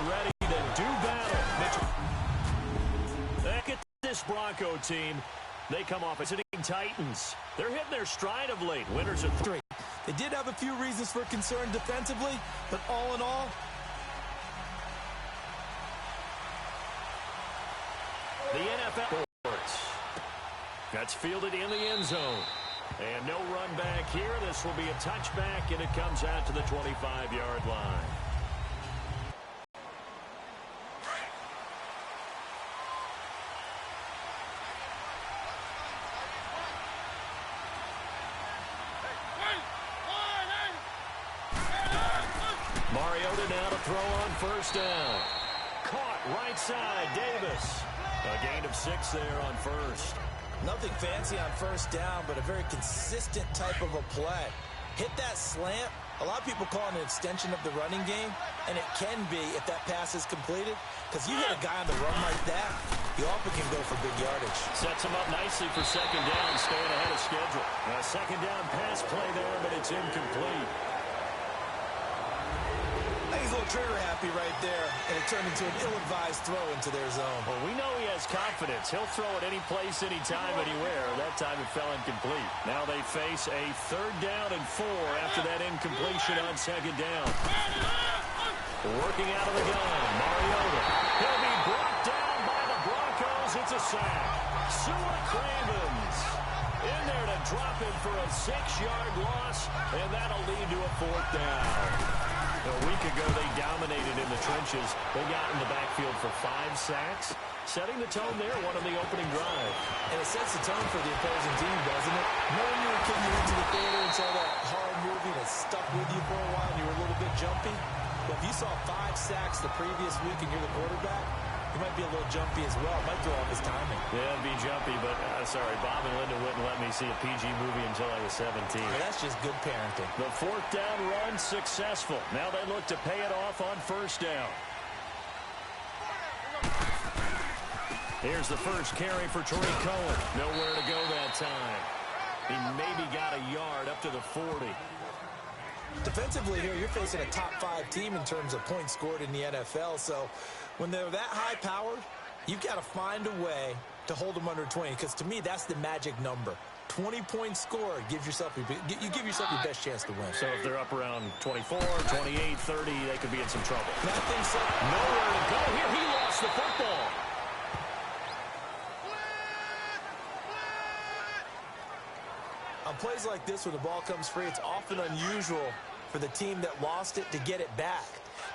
ready to do battle. Look at this Bronco team. They come off as sitting Titans. They're hitting their stride of late. Winners of 3. They did have a few reasons for concern defensively, but all in all, the NFL boards. That's fielded in the end zone. And no run back here. This will be a touchback, and it comes out to the 25-yard line. Mariota now to throw on first down. Caught right side, Davis. A gain of 6 there on first. nothing fancy on first down, but a very consistent type of a play. Hit that slant. A lot of people call it an extension of the running game, and it can be if that pass is completed, because you hit a guy on the run like that, you often can go for big yardage. Sets him up nicely for second down, staying ahead of schedule. A second down pass play there, but it's incomplete. He's a little trigger happy right there, and it turned into an ill-advised throw into their zone. Well, we know he has confidence. He'll throw it any place, anytime, anywhere. That time it fell incomplete. Now they face a 3rd down and 4 after that incompletion on second down. Working out of the gun, Mariota. He'll be brought down by the Broncos. It's a sack. Cravens in there to drop him for a 6-yard loss, and that'll lead to a 4th down. A week ago, they dominated in the trenches. They got in the backfield for 5 sacks, setting the tone there, one on the opening drive. And it sets the tone for the opposing team, doesn't it? Knowing you were kicking into the theater and saw that hard movie that stuck with you for a while and you were a little bit jumpy. Well, if you saw 5 sacks the previous week and you're the quarterback, he might be a little jumpy as well. Might throw off his timing. Yeah, it'd be jumpy, but sorry, Bob and Linda wouldn't let me see a PG movie until I was 17. Well, that's just good parenting. The 4th down run successful. Now they look to pay it off on first down. Here's the first carry for Tariq Cohen. Nowhere to go that time. He maybe got a yard up to the 40. Defensively here, you're facing a top 5 team in terms of points scored in the NFL, so when they're that high-powered, you've got to find a way to hold them under 20, because to me, that's the magic number. 20 points scored, you give yourself your best chance to win. So if they're up around 24, 28, 30, they could be in some trouble. And I think so. Nowhere to go here. He lost the football. On plays like this, when the ball comes free, it's often unusual for the team that lost it to get it back,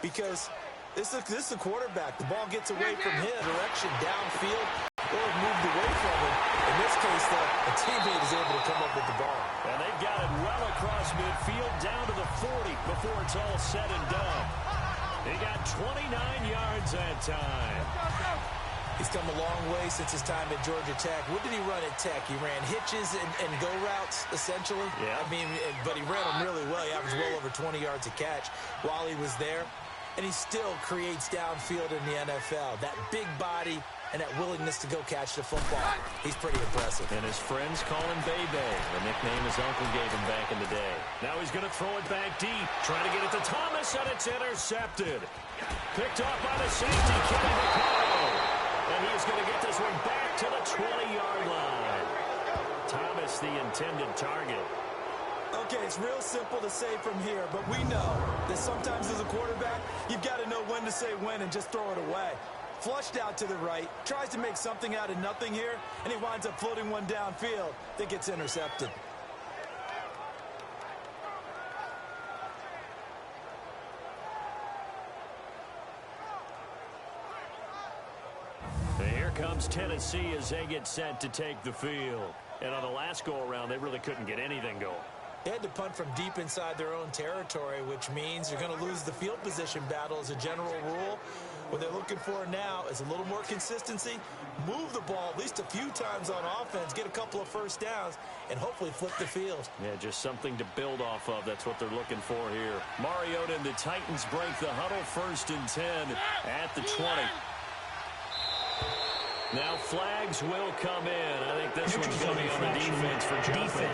because this is the quarterback. The ball gets away from him, direction downfield, or moved away from him. In this case, the teammate is able to come up with the ball. And they've got it well across midfield, down to the 40 before it's all said and done. He got 29 yards that time. He's come a long way since his time at Georgia Tech. What did he run at Tech? He ran hitches and go routes, essentially. Yeah. I mean, but he ran them really well. He averaged well over 20 yards a catch while he was there. And he still creates downfield in the NFL. That big body and that willingness to go catch the football. He's pretty impressive. And his friends call him Bebe, the nickname his uncle gave him back in the day. Now he's going to throw it back deep, trying to get it to Thomas, and it's intercepted. Picked off by the safety, Kenny Vaccaro. And he's going to get this one back to the 20-yard line. Thomas, the intended target. Okay, it's real simple to say from here, but we know that sometimes as a quarterback, you've got to know when to say when and just throw it away. Flushed out to the right, tries to make something out of nothing here, and he winds up floating one downfield that gets intercepted. Here comes Tennessee as they get set to take the field. And on the last go-around, they really couldn't get anything going. They had to punt from deep inside their own territory, which means you're going to lose the field position battle as a general rule. What they're looking for now is a little more consistency, move the ball at least a few times on offense, get a couple of first downs, and hopefully flip the field. Yeah, just something to build off of. That's what they're looking for here. Mariota and the Titans break the huddle, 1st and 10 at the 20. Now flags will come in. I think this one's going to be on the defense for jumping.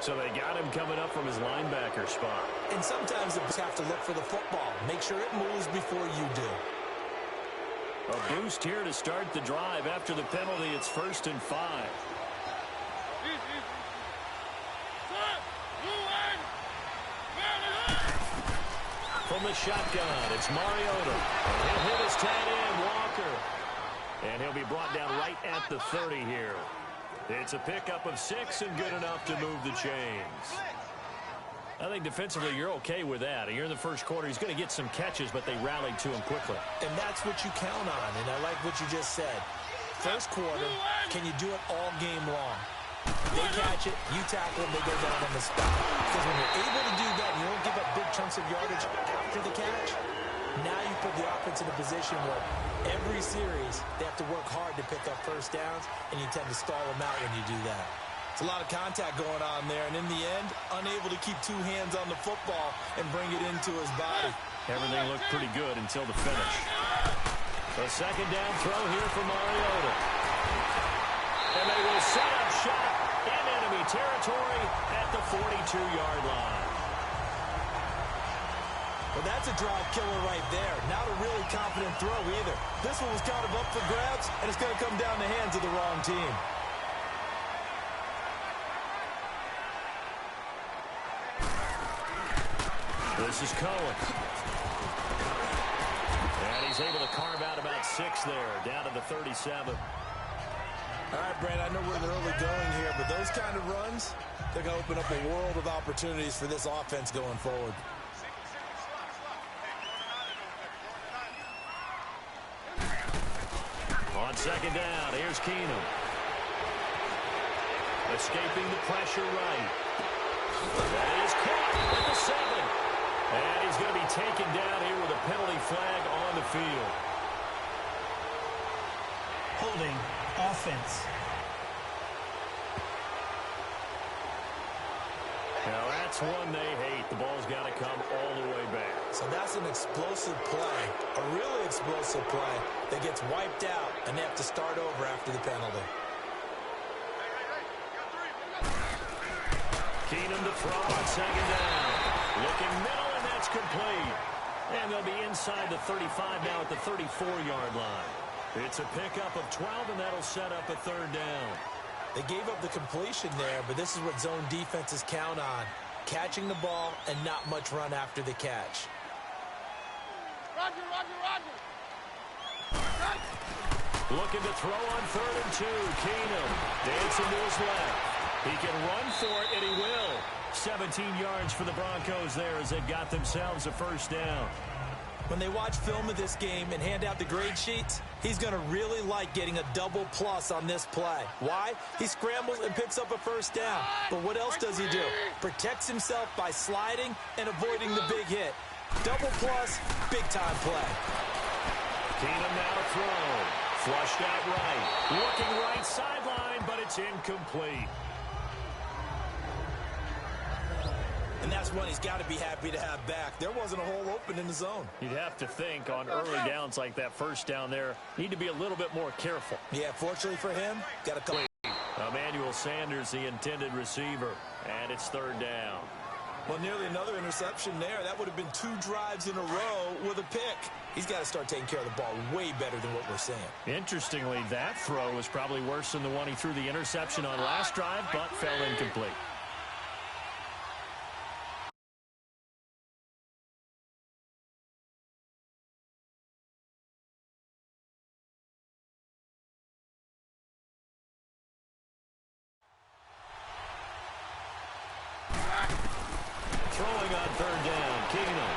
So they got him coming up from his linebacker spot. And sometimes you have to look for the football. Make sure it moves before you do. A boost here to start the drive. After the penalty, it's 1st and 5. From the shotgun, it's Mariota. He'll hit his tight end, Walker. And he'll be brought down right at the 30 here. It's a pickup of 6 and good enough to move the chains. I think defensively you're okay with that. Here in the first quarter, he's going to get some catches, but they rallied to him quickly. And that's what you count on, and I like what you just said. First quarter, can you do it all game long? They catch it, you tackle them, they go down on the spot. Because when you're able to do that, you don't give up big chunks of yardage after the catch. Now you put the offense in a position where every series they have to work hard to pick up first downs, and you tend to stall them out when you do that. It's a lot of contact going on there, and in the end, unable to keep 2 hands on the football and bring it into his body. Everything looked pretty good until the finish. A second down throw here for Mariota. And they will set up shop in enemy territory at the 42-yard line. Well, that's a drive killer right there. Not a really confident throw either. This one was kind of up for grabs, and it's going to come down the hands of the wrong team. This is Cohen. And he's able to carve out about 6 there, down to the 37. All right, Brad, I know we're in the early going here, but those kind of runs, they're going to open up a world of opportunities for this offense going forward. On second down, here's Keenum. Escaping the pressure right. That is caught at the 7. And he's going to be taken down here with a penalty flag on the field. Holding offense. Now that's one they hate. The ball's got to come all the way back. So that's an explosive play, a really explosive play that gets wiped out, and they have to start over after the penalty. Keenum to throw on second down. Looking middle, and that's complete. And they'll be inside the 35 now at the 34-yard line. It's a pickup of 12, and that'll set up a 3rd down. They gave up the completion there, but this is what zone defenses count on. Catching the ball and not much run after the catch. Roger. Looking to throw on 3rd and 2. Keenum dancing to his left. He can run for it, and he will. 17 yards for the Broncos there as they've got themselves a 1st down. When they watch film of this game and hand out the grade sheets, he's going to really like getting a double plus on this play. Why? He scrambles and picks up a 1st down. But what else does he do? Protects himself by sliding and avoiding the big hit. Double plus, big-time play. Keenum now to throw. Flushed out right. Looking right sideline, but it's incomplete. And that's one he's got to be happy to have back. There wasn't a hole open in the zone. You'd have to think on early downs like that 1st down there, need to be a little bit more careful. Yeah, fortunately for him, got a couple. Emmanuel Sanders, the intended receiver, and it's 3rd down. Well, nearly another interception there. That would have been 2 drives in a row with a pick. He's got to start taking care of the ball way better than what we're seeing. Interestingly, that throw was probably worse than the one he threw the interception on last drive, but fell incomplete. Throwing on 3rd down, Keenum.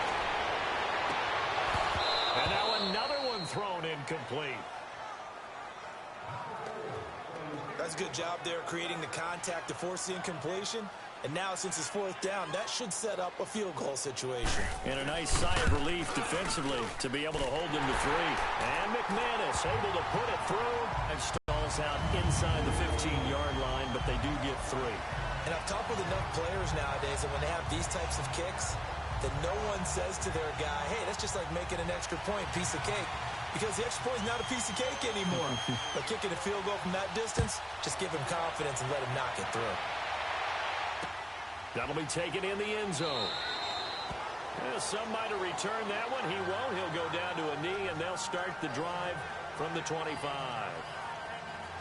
And now another one thrown incomplete. That's a good job there creating the contact to force the incompletion. And now, since it's 4th down, that should set up a field goal situation. And a nice sigh of relief defensively to be able to hold them to 3. And McManus able to put it through and stalls out inside the 15-yard line, but they do get 3. And I've talked with enough players nowadays that when they have these types of kicks, that no one says to their guy, hey, that's just like making an extra point, piece of cake. Because the extra point is not a piece of cake anymore. But kicking a field goal from that distance, just give him confidence and let him knock it through. That'll be taken in the end zone. Some might have returned that one. He won't. He'll go down to a knee, and they'll start the drive from the 25.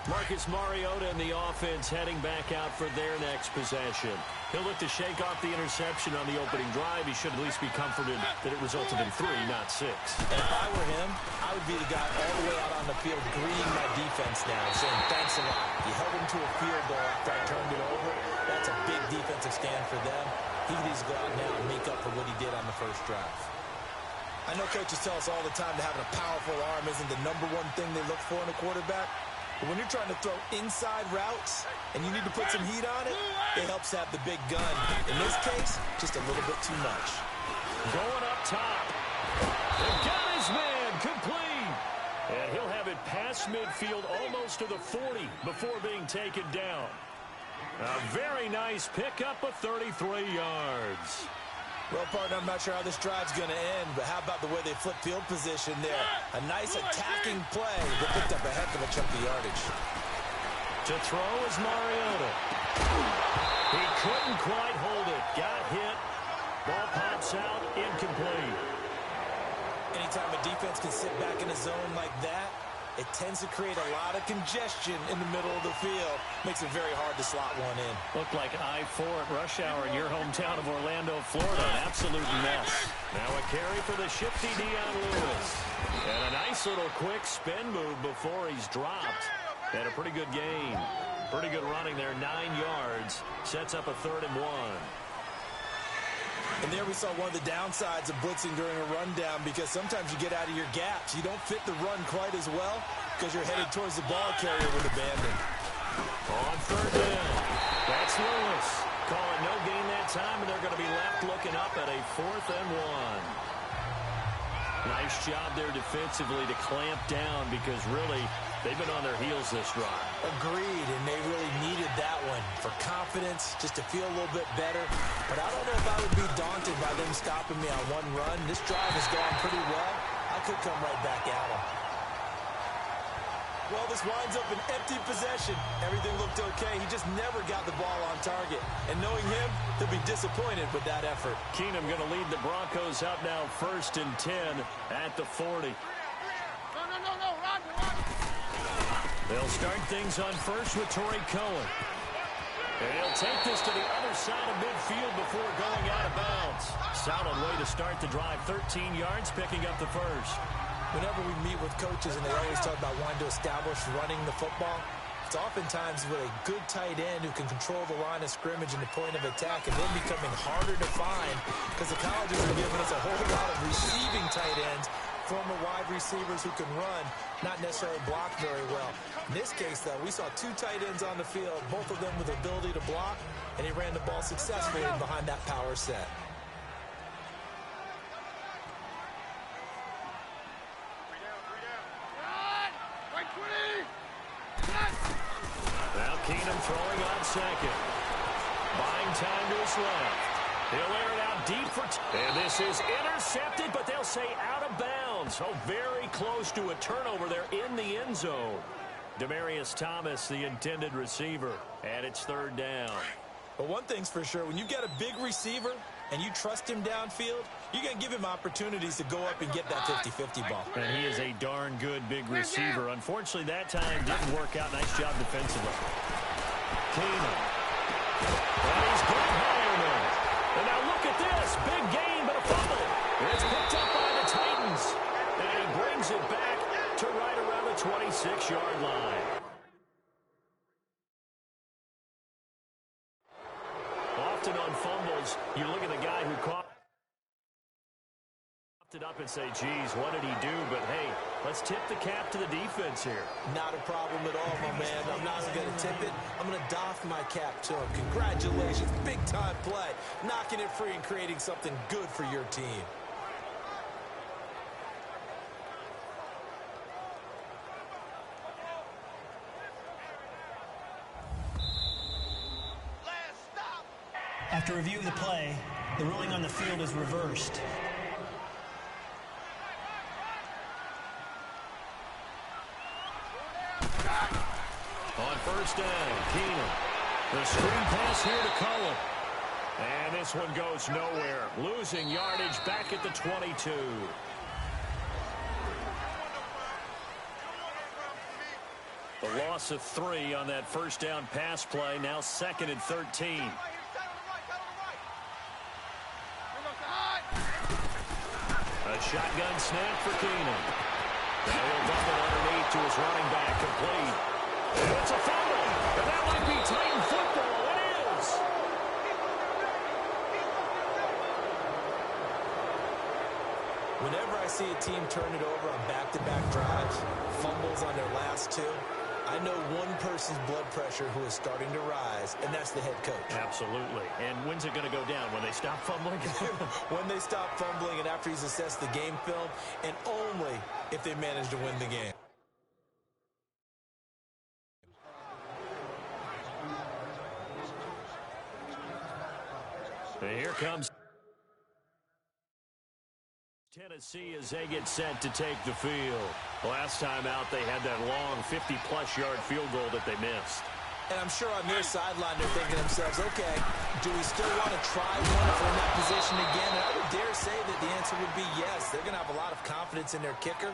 Marcus Mariota and the offense heading back out for their next possession. He'll look to shake off the interception on the opening drive. He should at least be comforted that it resulted in 3, not 6. And if I were him, I would be the guy all the way out on the field greeting my defense now, saying thanks a lot. You held him to a field goal after I turned it over. That's a big defensive stand for them. He needs to go out now and make up for what he did on the first drive. I know coaches tell us all the time that having a powerful arm isn't the #1 thing they look for in a quarterback. But when you're trying to throw inside routes and you need to put some heat on it, it helps to have the big gun. In this case, just a little bit too much. Going up top. They've got his man complete. And he'll have it past midfield almost to the 40 before being taken down. A very nice pickup of 33 yards. Well, partner, I'm not sure how this drive's going to end, but how about the way they flip field position there? A nice attacking play that picked up a heck of a chunk of yardage. To throw is Mariota. He couldn't quite hold it. Got hit. Ball pops out. Incomplete. Anytime a defense can sit back in a zone like that, it tends to create a lot of congestion in the middle of the field. Makes it very hard to slot one in. Looked like I-4 at rush hour in your hometown of Orlando, Florida. An absolute mess. Now a carry for the shifty Dion Lewis. And a nice little quick spin move before he's dropped. And a pretty good gain. Pretty good running there. 9 yards. Sets up a 3rd and 1. And there we saw one of the downsides of blitzing during a rundown, because sometimes you get out of your gaps. You don't fit the run quite as well because you're headed towards the ball carrier with abandon. On 3rd down. That's Lewis. Calling no gain that time, and they're going to be left looking up at a 4th and 1. Nice job there defensively to clamp down, because really they've been on their heels this drive. Agreed, and they really needed that one for confidence, just to feel a little bit better. But I don't know if I would be daunted by them stopping me on one run. This drive has gone pretty well. I could come right back at them. Well, this winds up an empty possession. Everything looked okay. He just never got the ball on target. And knowing him, he'll be disappointed with that effort. Keenum going to lead the Broncos out now 1st and 10 at the 40. No, Roger. They'll start things on first with Torrey Cohen. And he'll take this to the other side of midfield before going out of bounds. Solid way to start the drive. 13 yards, picking up the first. Whenever we meet with coaches and they always talk about wanting to establish running the football, it's oftentimes with a good tight end who can control the line of scrimmage and the point of attack, and then becoming harder to find because the colleges are giving us a whole lot of receiving tight ends, former wide receivers who can run, not necessarily block very well. In this case, though, we saw 2 tight ends on the field, both of them with the ability to block, and he ran the ball successfully behind that power set. Now Keenum throwing on 2nd. Buying time to his left. He'll air it out deep for... And this is intercepted, but they'll say out of bounds. Oh, very close to a turnover there in the end zone. Demaryius Thomas, the intended receiver, and it's 3rd down. But one thing's for sure, when you got a big receiver and you trust him downfield, you're going to give him opportunities to go up and get that 50-50 ball. And he is a darn good big receiver. Unfortunately, that time didn't work out. Nice job defensively. Keenum. And he's got Hireman. And now look at this. Big gain, but a fumble. It's picked up by the Titans. And he brings it back to right around the 26-yard line. Often on fumbles, you look at the guy who caught it up and say, geez, what did he do? But, hey, let's tip the cap to the defense here. Not a problem at all, my man. I'm not going to tip it. I'm going to doff my cap to him. Congratulations. Big-time play. Knocking it free and creating something good for your team. After reviewing the play, the ruling on the field is reversed. On 1st down, Keenum. The screen pass here to Cohen. And this one goes nowhere. Losing yardage back at the 22. The loss of 3 on that first down pass play. Now 2nd and 13. A shotgun snap for Keenum. Now he'll dump it underneath to his running back, complete. And it's a fumble. And that might be Titan football. It is. Whenever I see a team turn it over on back-to-back drives, fumbles on their last 2, I know one person's blood pressure who is starting to rise, and that's the head coach. Absolutely. And when's it going to go down? When they stop fumbling? When they stop fumbling and after he's assessed the game film, and only if they manage to win the game. And here comes Tennessee as they get set to take the field. Last time out, they had that long 50-plus yard field goal that they missed. And I'm sure on their sideline, they're thinking to themselves, okay, do we still want to try one if we're in that position again? And I would dare say that the answer would be yes. They're going to have a lot of confidence in their kicker.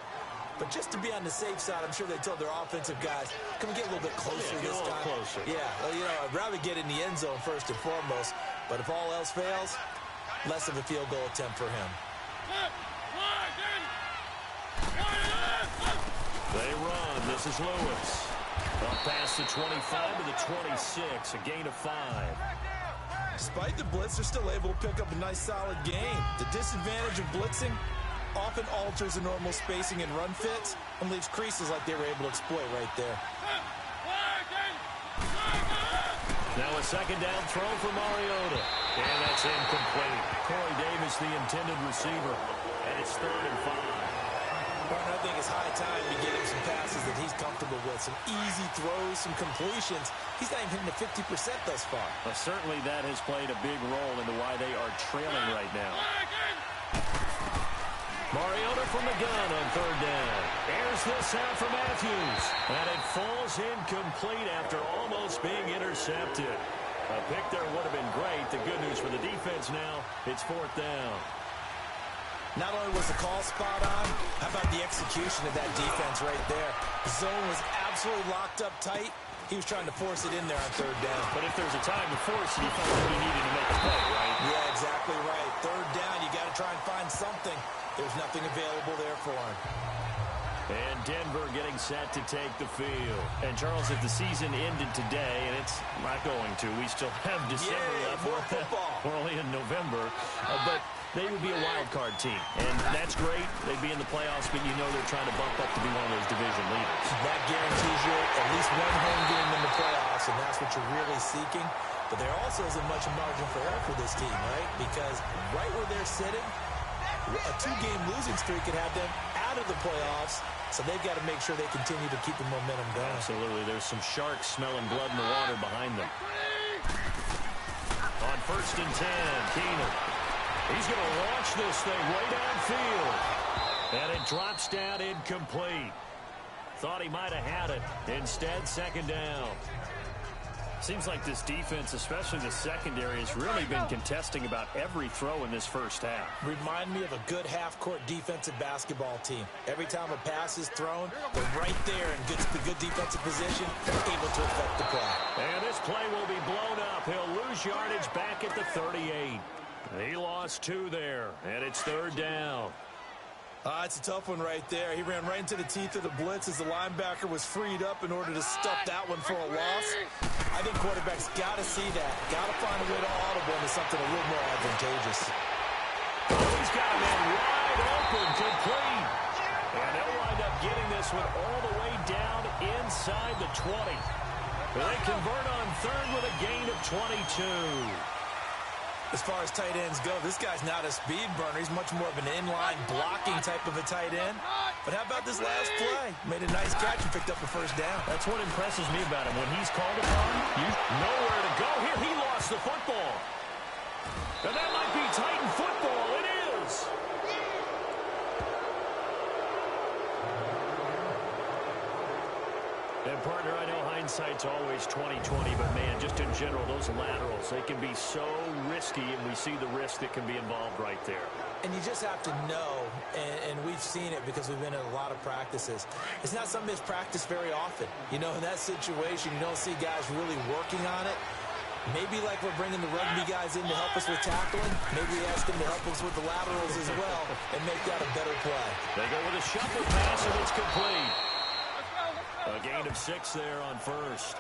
But just to be on the safe side, I'm sure they told their offensive guys, can we get a little bit closer this time? Closer. Yeah, well, you know, I'd rather get in the end zone first and foremost. But if all else fails, less of a field goal attempt for him. They run. This is Lewis. Up past the 25 to the 26, a gain of 5. Despite the blitz, they're still able to pick up a nice, solid game. The disadvantage of blitzing often alters the normal spacing and run fits and leaves creases like they were able to exploit right there. Now a 2nd down throw for Mariota. And that's incomplete. Corey Davis, the intended receiver. And it's 3rd and 5. I think it's high time to get him some passes that he's comfortable with. Some easy throws, some completions. He's not even hitting the 50% thus far. Well, certainly that has played a big role into why they are trailing right now. Mariota from the gun on 3rd down. Airs this out for Matthews. And it falls incomplete after almost being intercepted. A pick there would have been great. The good news for the defense now, it's 4th down. Not only was the call spot on, how about the execution of that defense right there? The zone was absolutely locked up tight. He was trying to force it in there on 3rd down. But if there's a time to force it, he felt like he needed to make a play, right? Yeah, exactly right. 3rd down, you got to try and find something. There's nothing available there for him. And Denver getting set to take the field. And, Charles, if the season ended today, and it's not going to, we still have December left. More football. We're only in November. But they would be a wild card team. And that's great. They'd be in the playoffs, but you know they're trying to bump up to be one of those division leaders. That guarantees you at least one home game in the playoffs, and that's what you're really seeking. But there also isn't much margin for error for this team, right? Because right where they're sitting, a 2-game losing streak could have them out of the playoffs, so they've got to make sure they continue to keep the momentum going. Absolutely. There's some sharks smelling blood in the water behind them. On 1st and 10, Keenum. He's going to launch this thing way downfield. And it drops down incomplete. Thought he might have had it. Instead, 2nd down. Seems like this defense, especially the secondary, has really been contesting about every throw in this first half. Remind me of a good half-court defensive basketball team. Every time a pass is thrown, they're right there in good defensive position, able to affect the play. And this play will be blown up. He'll lose yardage back at the 38. He lost 2 there, and it's 3rd down. It's a tough one right there. He ran right into the teeth of the blitz as the linebacker was freed up in order to stuff that one for a loss. I think quarterbacks got to see that. Got to find a way to audible into something a little more advantageous. Oh, he's got a man wide open, complete. And they'll wind up getting this one all the way down inside the 20. They convert on 3rd with a gain of 22. As far as tight ends go, this guy's not a speed burner. He's much more of an inline blocking type of a tight end. But how about this last play? Made a nice catch and picked up a 1st down. That's what impresses me about him. When he's called upon, you know where to go. Here, he lost the football. And that might be Titan football. It is. And, partner, I know hindsight's always 20/20, but, man, just in general, those laterals, they can be so risky, and we see the risk that can be involved right there. And you just have to know, and we've seen it because we've been in a lot of practices. It's not something that's practiced very often. You know, in that situation, you don't see guys really working on it. Maybe like we're bringing the rugby guys in to help us with tackling, maybe we ask them to help us with the laterals as well and make that a better play. They go with a shuffle pass, and it's complete. A gain of 6 there on first.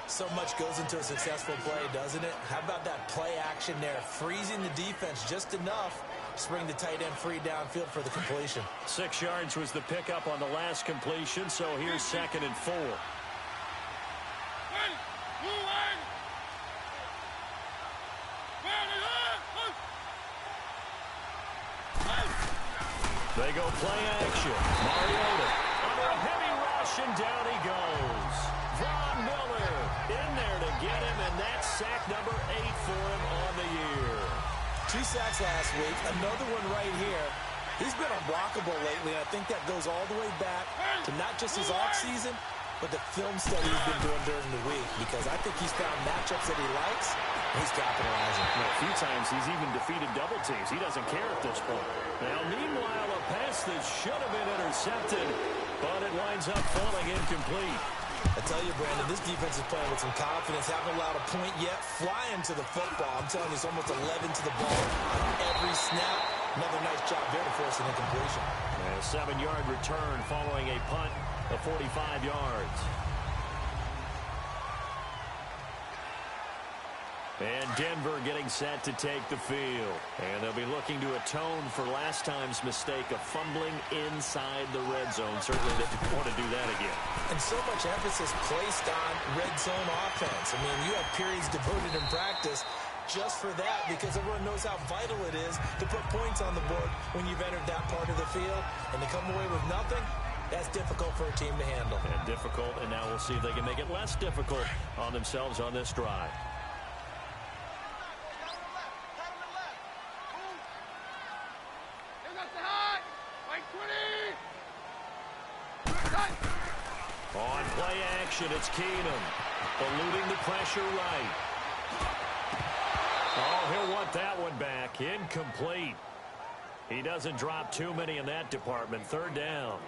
So much goes into a successful play, doesn't it? How about that play action there, freezing the defense just enough to bring the tight end free downfield for the completion. 6 yards was the pickup on the last completion, so here's 2nd and 4. They go play action. Mariota under a heavy rush, and down he goes. Von Miller in there to get him, and that's sack number 8 for him on the year. 2 sacks last week, another one right here. He's been unblockable lately, and I think that goes all the way back to not just his offseason, but the film study he's been doing during the week, because I think he's found matchups that he likes, and he's capitalizing. Well, a few times he's even defeated double teams. He doesn't care at this point. Now, meanwhile, a pass that should have been intercepted, but it winds up falling incomplete. I tell you, Brandon, this defense is playing with some confidence. Haven't allowed a point yet. Flying to the football. I'm telling you, it's almost 11 to the ball on every snap. Another nice job there to force an incompletion. And a 7-yard return following a punt of 45 yards. And Denver getting set to take the field. And they'll be looking to atone for last time's mistake of fumbling inside the red zone. Certainly they want to do that again. And so much emphasis placed on red zone offense. I mean, you have periods devoted in practice just for that, because everyone knows how vital it is to put points on the board when you've entered that part of the field. And to come away with nothing, that's difficult for a team to handle. And difficult, and now we'll see if they can make it less difficult on themselves on this drive. On play action, it's Keenum. Eluding the pressure right. Oh, he'll want that one back. Incomplete. He doesn't drop too many in that department. 3rd down.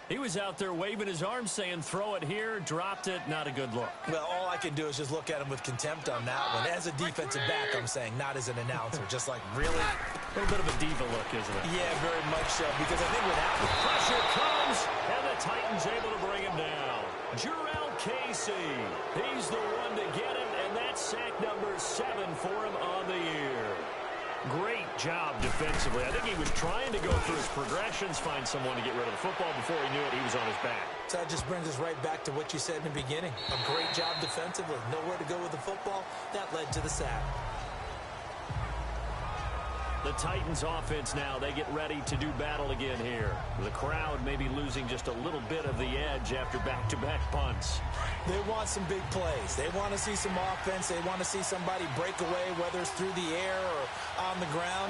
He was out there waving his arms saying, throw it here, dropped it. Not a good look. Well, all I can do is just look at him with contempt on that one. As a defensive back, I'm saying, not as an announcer. Just like, really? A little bit of a diva look, isn't it? Yeah, very much so. Because I think what happens... Pressure comes, and the Titans able to bring him down. Jarrell Casey. He's the one to get him, and that's sack number 7 for him on the year. Great job defensively. I think he was trying to go through his progressions, find someone to get rid of the football. Before he knew it, he was on his back. So that just brings us right back to what you said in the beginning. A great job defensively. Nowhere to go with the football. That led to the sack. The Titans offense now, they get ready to do battle again here. The crowd may be losing just a little bit of the edge after back-to-back punts. They want some big plays. They want to see some offense. They want to see somebody break away, whether it's through the air or on the ground.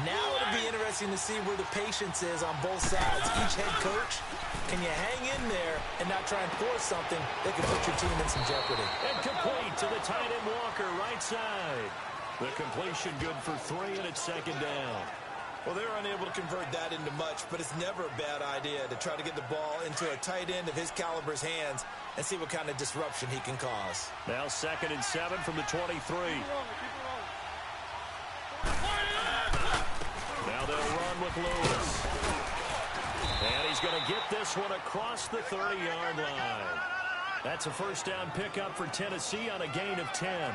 Now it'll be interesting to see where the patience is on both sides. Each head coach, can you hang in there and not try and force something that could put your team in some jeopardy? And complete to the tight end Walker, right side. The completion good for 3, and it's 2nd down. Well, they're unable to convert that into much, but it's never a bad idea to try to get the ball into a tight end of his caliber's hands and see what kind of disruption he can cause. Now 2nd and 7 from the 23. Now they'll run with Lewis. And he's going to get this one across the 30-yard line. That's a 1st down pickup for Tennessee on a gain of 10.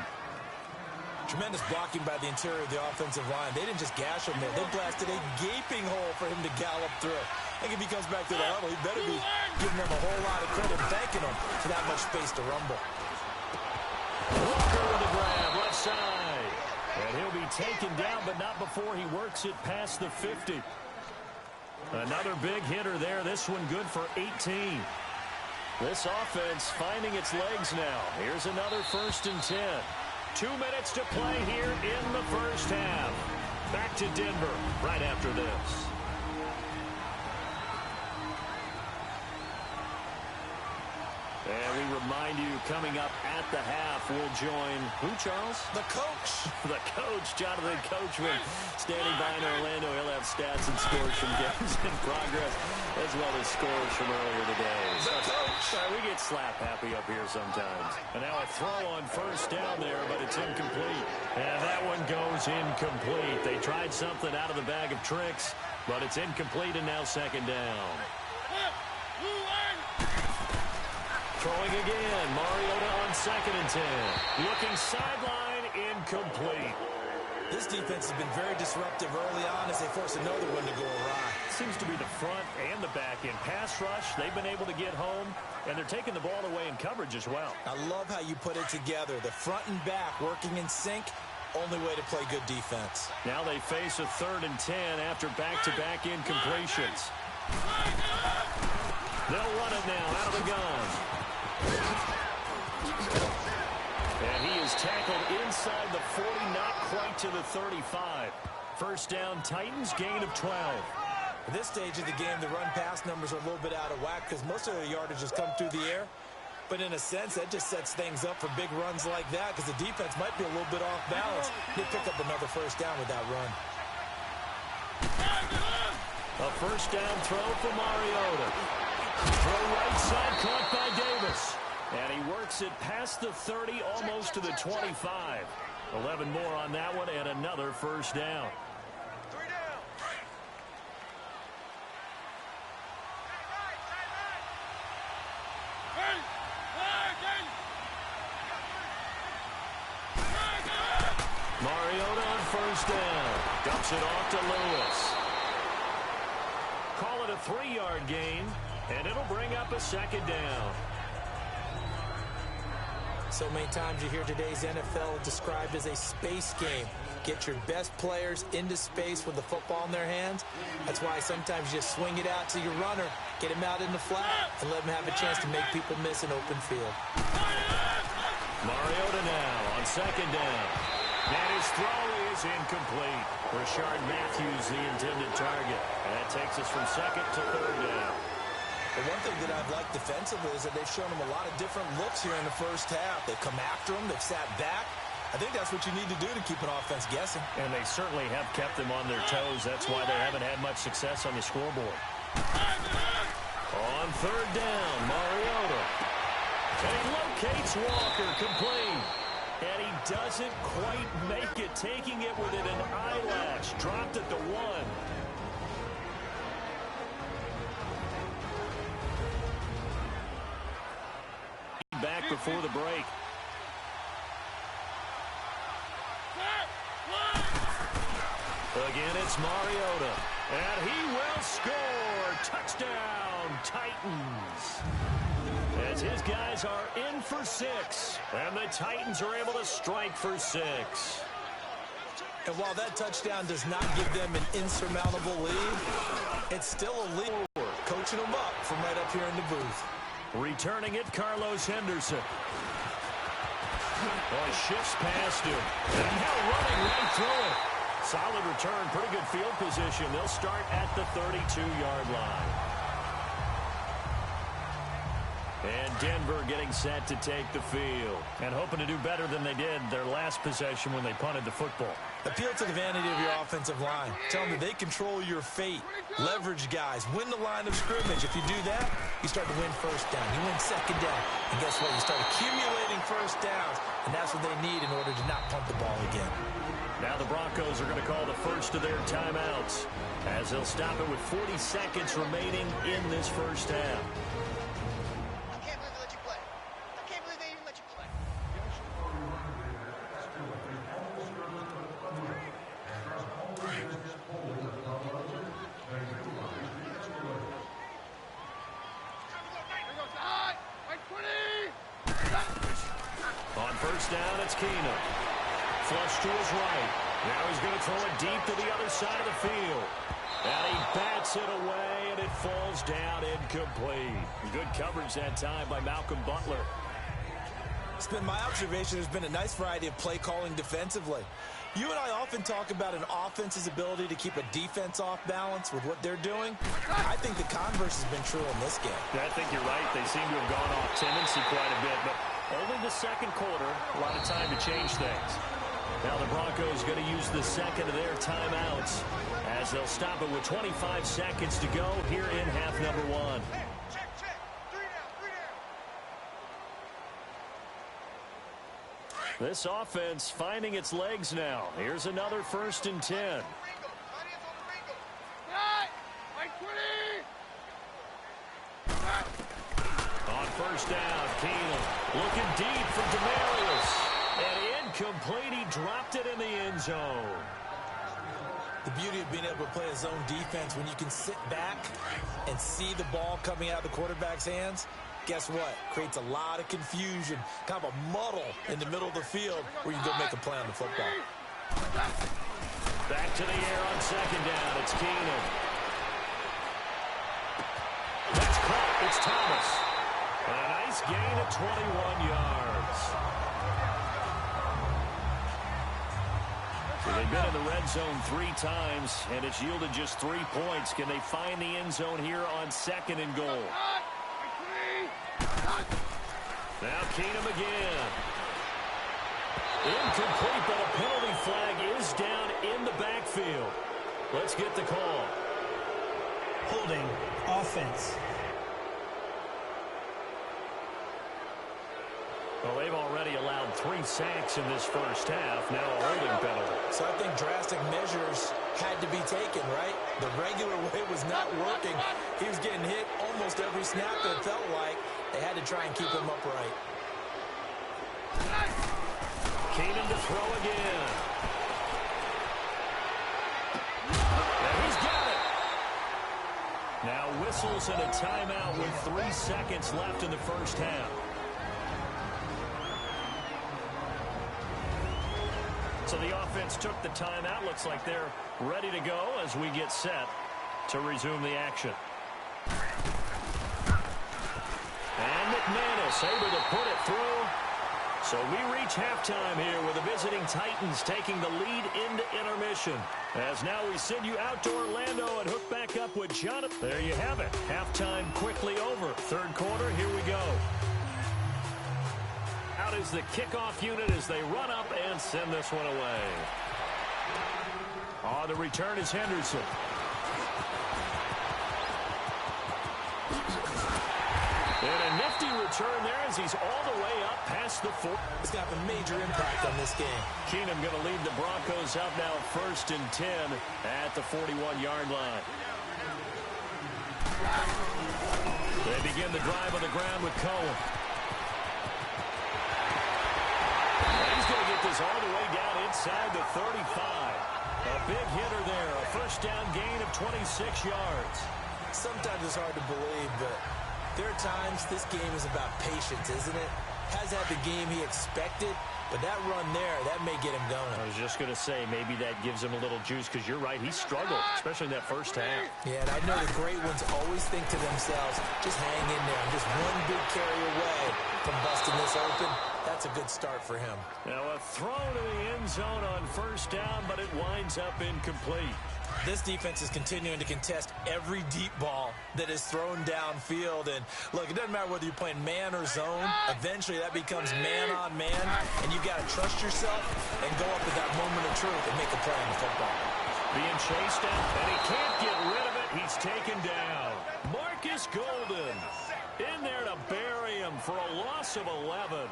Tremendous blocking by the interior of the offensive line. They didn't just gash him there. They blasted a gaping hole for him to gallop through. I think if he comes back to the huddle, he better be giving them a whole lot of credit, thanking him for that much space to rumble. Walker with the grab, left side. And he'll be taken down, but not before he works it past the 50. Another big hitter there. This one good for 18. This offense finding its legs now. Here's another 1st and 10. 2 minutes to play here in the 1st half. Back to Denver right after this. remind you, coming up at the half, we'll join who, Charles? The coach. The coach, Jonathan Coachman, standing by in Orlando. He'll have stats and scores from games in progress, as well as scores from earlier today. The coach. We get slap happy up here sometimes. And now a throw on first down there, but it's incomplete. And that one goes incomplete. They tried something out of the bag of tricks, but it's incomplete, and now second down. Throwing again. Mariota on 2nd and 10. Looking sideline, incomplete. This defense has been very disruptive early on as they force another one to go awry. Seems to be the front and the back end. Pass rush, they've been able to get home, and they're taking the ball away in coverage as well. I love how you put it together. The front and back working in sync. Only way to play good defense. Now they face a 3rd and 10 after back-to-back incompletions. They'll run it now out of the gun. And he is tackled inside the 40, not quite to the 35. First down, Titans, gain of 12. At this stage of the game, the run-pass numbers are a little bit out of whack because most of their yardage has come through the air. But in a sense, that just sets things up for big runs like that because the defense might be a little bit off balance. They pick up another first down with that run. A first down throw for Mariota. Throw right side, caught by Davis. And he works it past the 30, almost to the 25. 11 more on that one, and another first down. Mariota on first down. Dumps it off to Lewis. Call it a 3-yard gain, and it'll bring up a second down. So many times you hear today's NFL described as a space game. Get your best players into space with the football in their hands. That's why sometimes you just swing it out to your runner, get him out in the flat, and let him have a chance to make people miss an open field. Mariota now on second down. And his throw is incomplete. Rashard Matthews, the intended target. And that takes us from second to third down. The one thing that I've liked defensively is that they've shown them a lot of different looks here in the first half. They've come after them. They've sat back. I think that's what you need to do to keep an offense guessing. And they certainly have kept them on their toes. That's why they haven't had much success on the scoreboard. On third down, Mariota. And he locates Walker, complete. And he doesn't quite make it, taking it within an eyelash. Dropped at the 1. Back before the break. Again, it's Mariota. And he will score. Touchdown, Titans. As his guys are in for 6. And the Titans are able to strike for 6. And while that touchdown does not give them an insurmountable lead, it's still a lead. Coaching them up from right up here in the booth. Returning it, Carlos Henderson. Boy, shifts past him. And now running right through it. Solid return, pretty good field position. They'll start at the 32-yard line. And Denver getting set to take the field. And hoping to do better than they did their last possession when they punted the football. Appeal to the vanity of your offensive line. Tell them that they control your fate. Leverage guys. Win the line of scrimmage. If you do that, you start to win first down. You win second down. And guess what? You start accumulating first downs. And that's what they need in order to not punt the ball again. Now the Broncos are going to call the first of their timeouts, as they'll stop it with 40 seconds remaining in this first half. Down, it's Keenum. Flush to his right. Now he's going to throw it deep to the other side of the field. And he bats it away, and it falls down incomplete. Good coverage that time by Malcolm Butler. It's been my observation there's been a nice variety of play calling defensively. You and I often talk about an offense's ability to keep a defense off balance with what they're doing. I think the converse has been true in this game. Yeah, I think you're right. They seem to have gone off tendency quite a bit, but only the second quarter, a lot of time to change things. Now the Broncos going to use the second of their timeouts as they'll stop it with 25 seconds to go here in half number one. Check. 3 down. This offense finding its legs now. Here's another 1st and 10. Right. Like 20. On 1st down, Keenum looking deep for Demarius. And incomplete. He dropped it in the end zone. The beauty of being able to play a zone defense when you can sit back and see the ball coming out of the quarterback's hands, guess what? Creates a lot of confusion, kind of a muddle in the middle of the field where you can go make a play on the football. Back to the air on 2nd down. It's Keenum. That's caught. It's Thomas. And a nice gain of 21 yards. So they've been in the red zone 3 times, and it's yielded just 3 points. Can they find the end zone here on 2nd and goal? Now Keenum again. Incomplete, but a penalty flag is down in the backfield. Let's get the call. Holding offense. Well, they've already allowed 3 sacks in this first half. Now a holding penalty. So I think drastic measures had to be taken, right? The regular way was not working. He was getting hit almost every snap, it felt like. They had to try and keep him upright. Keenum to throw again. And he's got it. Now whistles and a timeout with 3 seconds left in the first half. So the offense took the timeout. Looks like they're ready to go as we get set to resume the action. And McManus able to put it through. So we reach halftime here with the visiting Titans taking the lead into intermission. As now we send you out to Orlando and hook back up with Jonathan. There you have it. Halftime quickly over. 3rd quarter, here we go. Out is the kickoff unit as they run up and send this one away. On the return is Henderson. And a nifty return there as he's all the way up past the 4. It's got a major impact on this game. Keenum going to lead the Broncos out now 1st and 10 at the 41-yard line. They begin the drive on the ground with Cohen. He's going to get this all the way down inside the 35. A big hitter there. A 1st down gain of 26 yards. Sometimes it's hard to believe, but there are times this game is about patience, isn't it? Has had the game he expected, but that run there, that may get him going. I was just going to say, maybe that gives him a little juice, because you're right, he struggled, especially in that first half. Yeah, and I know the great ones always think to themselves, just hang in there. I'm just one big carry away from busting this open. That's a good start for him. Now a throw to the end zone on 1st down, but it winds up incomplete. This defense is continuing to contest every deep ball that is thrown downfield. And look, it doesn't matter whether you're playing man or zone. Eventually that becomes man on man, and you've got to trust yourself and go up at that moment of truth and make a play on the football. Being chased out, and he can't get rid of it. He's taken down. Marcus Golden in there to bury him for a loss of 11.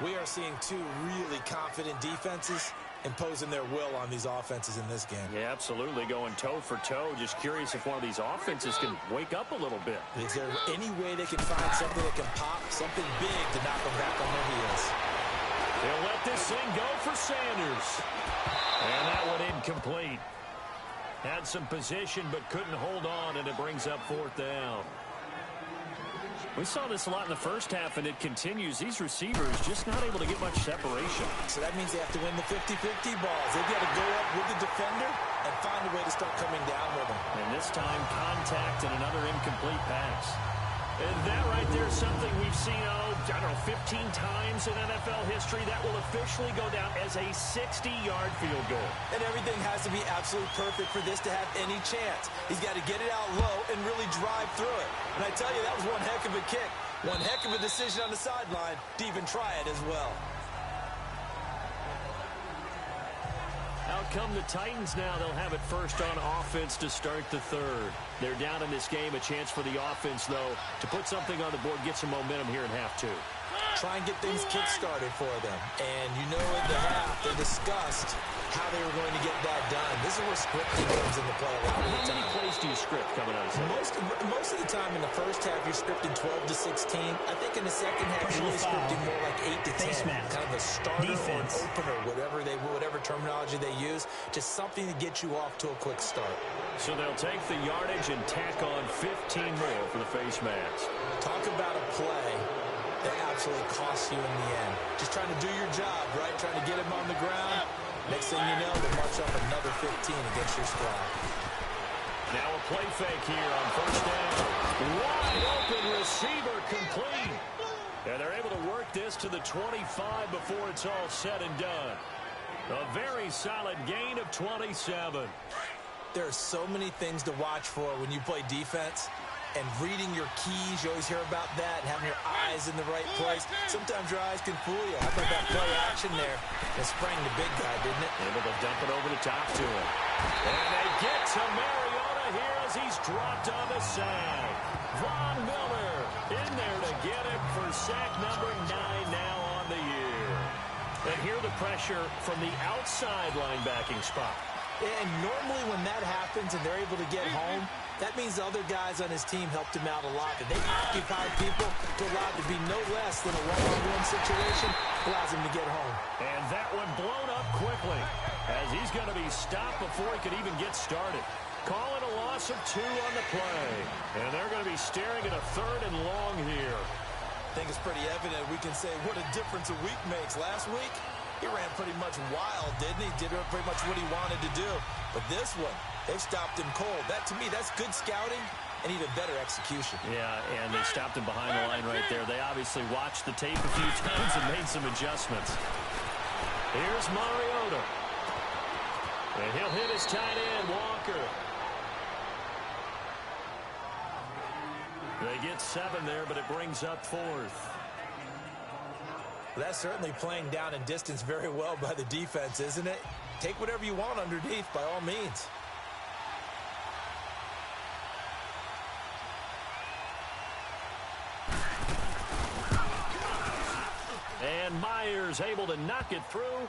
We are seeing 2 really confident defenses imposing their will on these offenses in this game. Yeah, absolutely, going toe for toe. Just curious if one of these offenses can wake up a little bit. Is there any way they can find something that can pop, something big to knock them back on their heels? They'll let this thing go for Sanders. And that one incomplete. Had some position but couldn't hold on, and it brings up 4th down. We saw this a lot in the first half, and it continues. These receivers just not able to get much separation. So that means they have to win the 50-50 balls. They've got to go up with the defender and find a way to start coming down with them. And this time, contact and another incomplete pass. And that right there is something we've seen, I don't know, 15 times in NFL history. That will officially go down as a 60-yard field goal. And everything has to be absolutely perfect for this to have any chance. He's got to get it out low and really drive through it. And I tell you, that was one heck of a kick. One heck of a decision on the sideline to even try it as well. Out come the Titans now. They'll have it first on offense to start the third. They're down in this game. A chance for the offense, though, to put something on the board, get some momentum here in half two. Try and get things kick-started for them. And you know in the half, they discussed how they were going to get that done. This is where scripting comes into play a lot of the time. How many plays do you script coming out of this? Most of the time in the first half, you're scripting 12 to 16. I think in the second half, you're really scripting more like 8 to 10. Kind of a starter defense, or an opener, whatever terminology they use. Just something to get you off to a quick start. So they'll take the yardage and tack on 15 more for the face mask. Talk about a play that absolutely costs you in the end. Just trying to do your job, right? Trying to get him on the ground. Next thing you know, they march up another 15 against your squad. Now a play fake here on first down. Wide open receiver complete. And they're able to work this to the 25 before it's all said and done. A very solid gain of 27. There are so many things to watch for when you play defense. And reading your keys, you always hear about that, and having your eyes in the right place. Sometimes your eyes can fool you. How about that play action there? It sprang the big guy, didn't it? Able to dump it over the top to him. And they get to Mariota here as he's dropped on the sack. Von Miller in there to get him for sack number 9 now on the year. And here the pressure from the outside linebacking spot. And normally when that happens and they're able to get home, that means the other guys on his team helped him out a lot. That they occupy people to allow it to be no less than a one-on-one situation, allows him to get home. And that one blown up quickly as he's going to be stopped before he could even get started. Calling a loss of 2 on the play. And they're going to be staring at a 3rd and long here. I think it's pretty evident we can say what a difference a week makes. Last week, he ran pretty much wild, didn't he? Did pretty much what he wanted to do. But this one, they've stopped him cold. That, to me, that's good scouting and even better execution. Yeah, and they stopped him behind the line right there. They obviously watched the tape a few times and made some adjustments. Here's Mariota. And he'll hit his tight end, Walker. They get 7 there, but it brings up 4th. That's certainly playing down and distance very well by the defense, isn't it? Take whatever you want underneath, by all means. And Myers able to knock it through.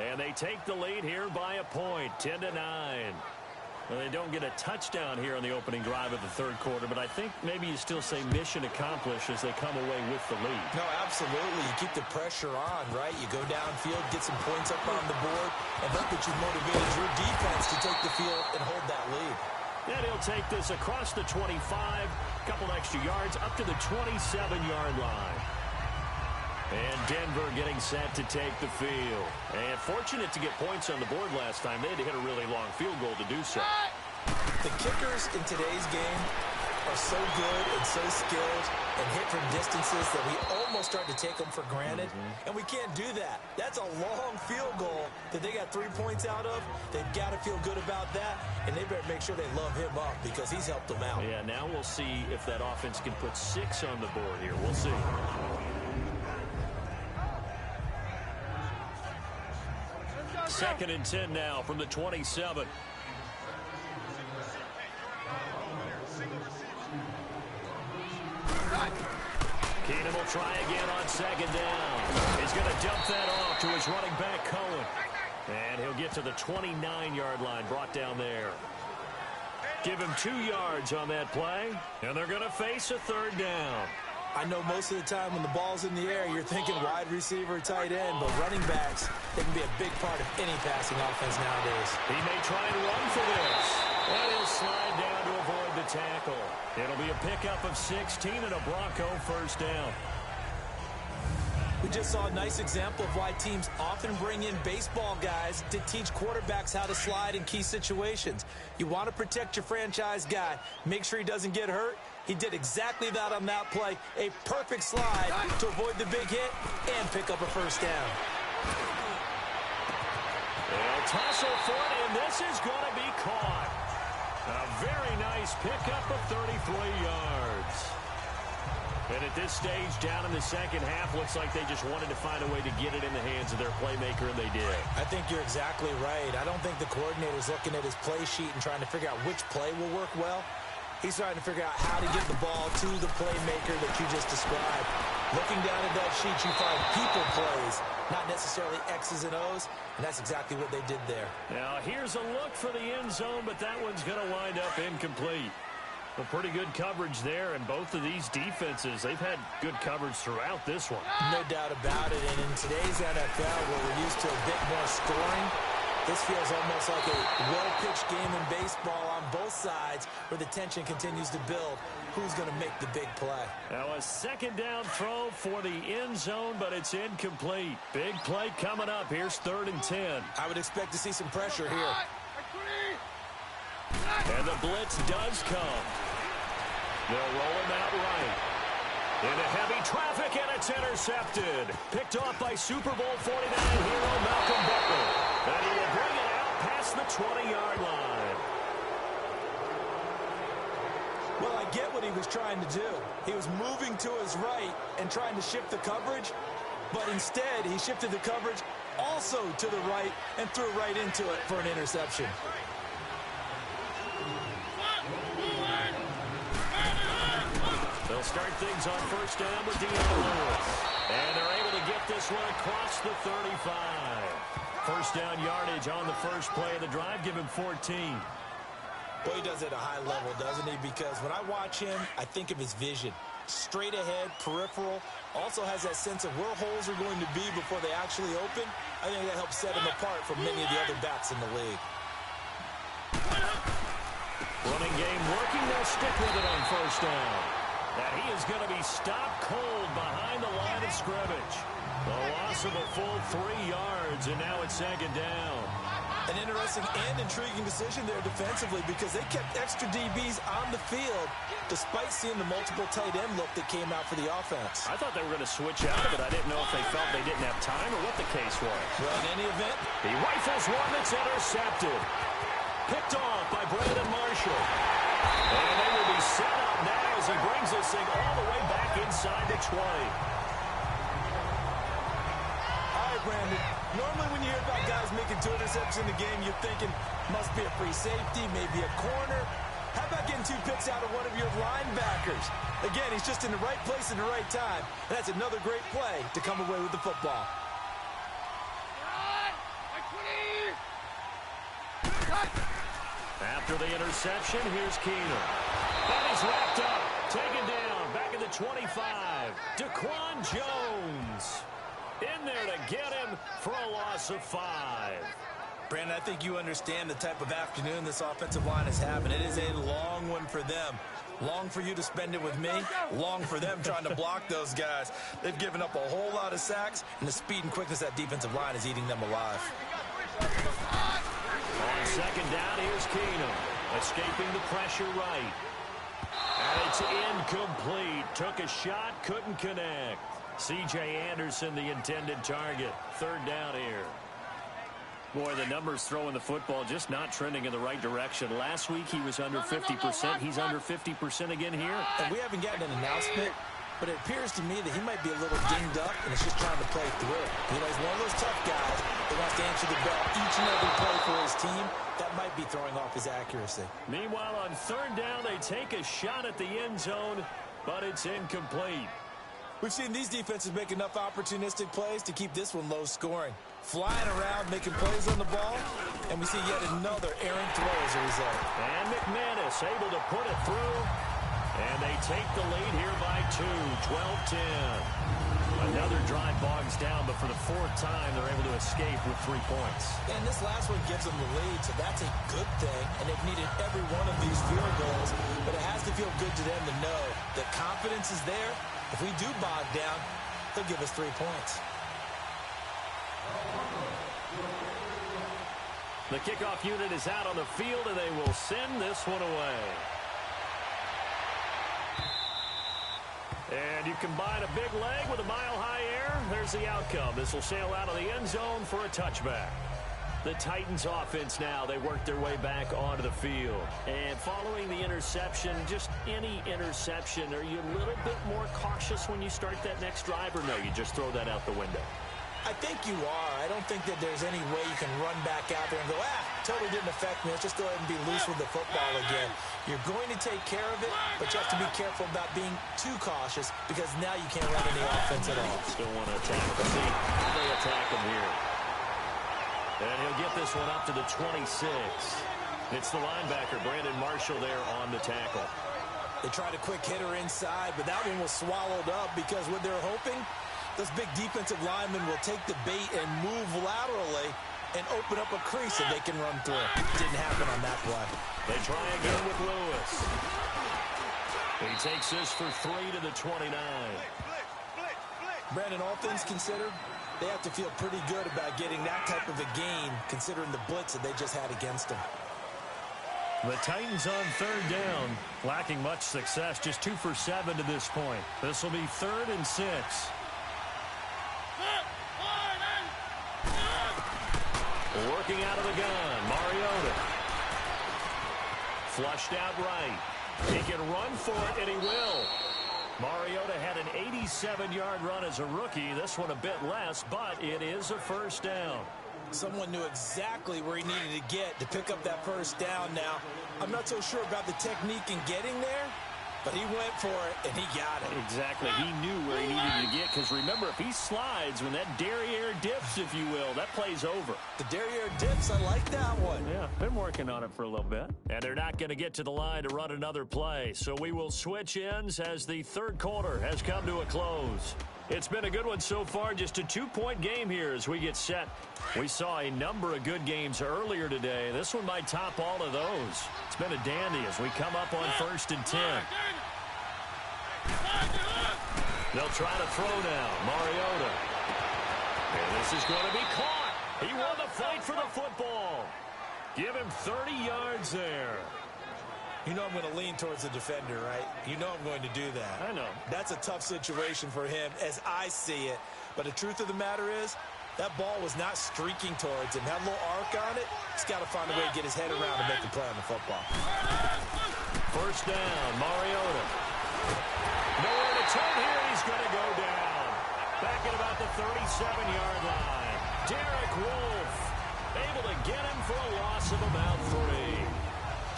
And they take the lead here by a point, 10-9. Well, they don't get a touchdown here on the opening drive of the 3rd quarter, but I think maybe you still say mission accomplished as they come away with the lead. No, absolutely. You keep the pressure on, right? You go downfield, get some points up on the board, and hope that you've motivated your defense to take the field and hold that lead. And he'll take this across the 25, a couple extra yards, up to the 27-yard line. And Denver getting set to take the field. And fortunate to get points on the board last time. They had to hit a really long field goal to do so. The kickers in today's game are so good and so skilled and hit from distances that we almost start to take them for granted. And we can't do that. That's a long field goal that they got 3 points out of. They've got to feel good about that. And they better make sure they love him up because he's helped them out. Yeah, now we'll see if that offense can put 6 on the board here. We'll see. Second and 10 now from the 27. Keenum will try again on 2nd down. He's going to dump that off to his running back, Cohen. And he'll get to the 29-yard line, brought down there. Give him 2 yards on that play, and they're going to face a 3rd down. I know most of the time when the ball's in the air, you're thinking wide receiver, tight end, but running backs, they can be a big part of any passing offense nowadays. He may try and run for this. And he'll slide down to avoid the tackle. It'll be a pickup of 16 and a Bronco 1st down. We just saw a nice example of why teams often bring in baseball guys to teach quarterbacks how to slide in key situations. You want to protect your franchise guy. Make sure he doesn't get hurt. He did exactly that on that play. A perfect slide to avoid the big hit and pick up a first down. They'll tussle for it, and this is going to be caught. A very nice pickup of 33 yards. And at this stage, down in the second half, looks like they just wanted to find a way to get it in the hands of their playmaker, and they did. I think you're exactly right. I don't think the coordinator's looking at his play sheet and trying to figure out which play will work well. He's trying to figure out how to get the ball to the playmaker that you just described. Looking down at that sheet, you find people plays, not necessarily X's and O's, and that's exactly what they did there. Now, here's a look for the end zone, but that one's going to wind up incomplete. Well, pretty good coverage there, and both of these defenses, they've had good coverage throughout this one. No doubt about it, and in today's NFL, where we're used to a bit more scoring, this feels almost like a well-pitched game in baseball on both sides where the tension continues to build. Who's going to make the big play? Now a second down throw for the end zone, but it's incomplete. Big play coming up. Here's 3rd and 10. I would expect to see some pressure here. And the blitz does come. They'll roll him out right. Into heavy traffic, and it's intercepted. Picked off by Super Bowl 49 hero Malcolm Butler. And he will bring it out past the 20-yard line. Well, I get what he was trying to do. He was moving to his right and trying to shift the coverage, but instead he shifted the coverage also to the right and threw right into it for an interception. They'll start things on first down with Lewis. And they're able to get this one across the 35. First down yardage on the first play of the drive. Give him 14. Boy, he does it at a high level, doesn't he? Because when I watch him, I think of his vision. Straight ahead, peripheral. Also has that sense of where holes are going to be before they actually open. I think that helps set him apart from many of the other backs in the league. Running game working. They'll stick with it on first down. And he is going to be stopped cold behind the line of scrimmage. The loss of a full 3 yards, and now it's second down. An interesting and intriguing decision there defensively because they kept extra DBs on the field despite seeing the multiple tight end look that came out for the offense. I thought they were going to switch out of it. I didn't know if they felt they didn't have time or what the case was. Well, in any event, he rifles one that's intercepted. Picked off by Brandon Marshall. And they will be set up now as he brings this thing all the way back inside the 20. All right, Brandon. Normally when you hear about guys making 2 interceptions in the game, you're thinking must be a free safety, maybe a corner. How about getting 2 picks out of one of your linebackers? Again, he's just in the right place at the right time. And that's another great play to come away with the football. After the interception, here's Keener. And he's wrapped up. Taken down. Back at the 25. Daquan Jones in there to get him for a loss of 5. Brandon, I think you understand the type of afternoon this offensive line is having. It is a long one for them. Long for you to spend it with me. Long for them trying to block those guys. They've given up a whole lot of sacks, and the speed and quickness of that defensive line is eating them alive. On second down, here's Keenum. Escaping the pressure right. And it's incomplete. Took a shot, couldn't connect. C.J. Anderson, the intended target. Third down here. Boy, the numbers throwing the football just not trending in the right direction. Last week he was under 50%. He's under 50% again here. And we haven't gotten an announcement, but it appears to me that he might be a little dinged up and is just trying to play through. You know, he's one of those tough guys that wants to answer the bell each and every play for his team. That might be throwing off his accuracy. Meanwhile, on third down, they take a shot at the end zone, but it's incomplete. We've seen these defenses make enough opportunistic plays to keep this one low scoring. Flying around, making plays on the ball, and we see yet another errant throw as a result. And McManus able to put it through, and they take the lead here by 2, 12-10. Another drive bogs down, but for the 4th time, they're able to escape with 3 points. And this last one gives them the lead, so that's a good thing, and they've needed every one of these field goals, but it has to feel good to them to know that confidence is there. If we do bog down, they'll give us 3 points. The kickoff unit is out on the field, and they will send this one away. And you combine a big leg with a mile-high air, there's the outcome. This will sail out of the end zone for a touchback. The Titans offense now, they work their way back onto the field. And following the interception, just any interception, are you a little bit more cautious when you start that next drive, or no, you just throw that out the window? I think you are. I don't think that there's any way you can run back out there and go, totally didn't affect me. Let's just go ahead and be loose with the football again. You're going to take care of it, but you have to be careful about being too cautious because now you can't run any offense at all. Still want to attack the seat. They attack him here. And he'll get this one up to the 26. It's the linebacker, Brandon Marshall, there on the tackle. They tried a quick hitter inside, but that one was swallowed up because what they're hoping, those big defensive linemen will take the bait and move laterally and open up a crease that they can run through. Didn't happen on that play. They try again with Lewis. He takes this for 3 to the 29. Brandon, all things considered, they have to feel pretty good about getting that type of a gain considering the blitz that they just had against them. The Titans on third down, lacking much success, just 2 for 7 to this point. This will be 3rd and 6. Working out of the gun, Mariota. Flushed out right. He can run for it, and he will. Mariota had an 87-yard run as a rookie. This one a bit less, but it is a first down. Someone knew exactly where he needed to get to pick up that first down now. I'm not so sure about the technique in getting there, but he went for it, and he got it. Exactly. He knew where he needed to get, because remember, if he slides, when that derriere dips, if you will, that play's over. The derriere dips, I like that one. Yeah, been working on it for a little bit. And they're not going to get to the line to run another play, so we will switch ends as the third quarter has come to a close. It's been a good one so far, just a 2-point game here as we get set. We saw a number of good games earlier today. This one might top all of those. It's been a dandy as we come up on 1st and 10. They'll try to throw now. Mariota. And this is going to be caught. He won the fight for the football. Give him 30 yards there. You know I'm going to lean towards the defender, right? You know I'm going to do that. I know. That's a tough situation for him as I see it. But the truth of the matter is, that ball was not streaking towards him. That little arc on it, he's got to find a way to get his head around and make the play on the football. First down, Mariota. Nowhere to turn here. He's going to go down. Back at about the 37-yard line. Derek Wolfe able to get him for a loss of about 3.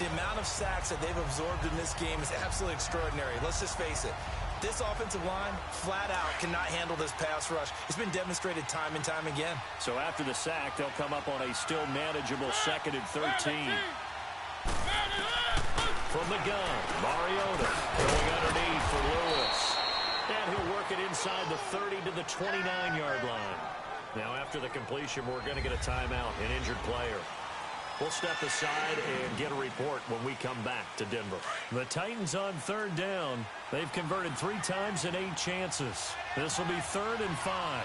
The amount of sacks that they've absorbed in this game is absolutely extraordinary. Let's just face it. This offensive line, flat out, cannot handle this pass rush. It's been demonstrated time and time again. So after the sack, they'll come up on a still manageable 2nd and 13. From the gun, Mariota going underneath for Lewis. And he'll work it inside the 30 to the 29-yard line. Now after the completion, we're going to get a timeout, an injured player. We'll step aside and get a report when we come back to Denver. The Titans on third down. They've converted 3 times in 8 chances. This will be 3rd and 5.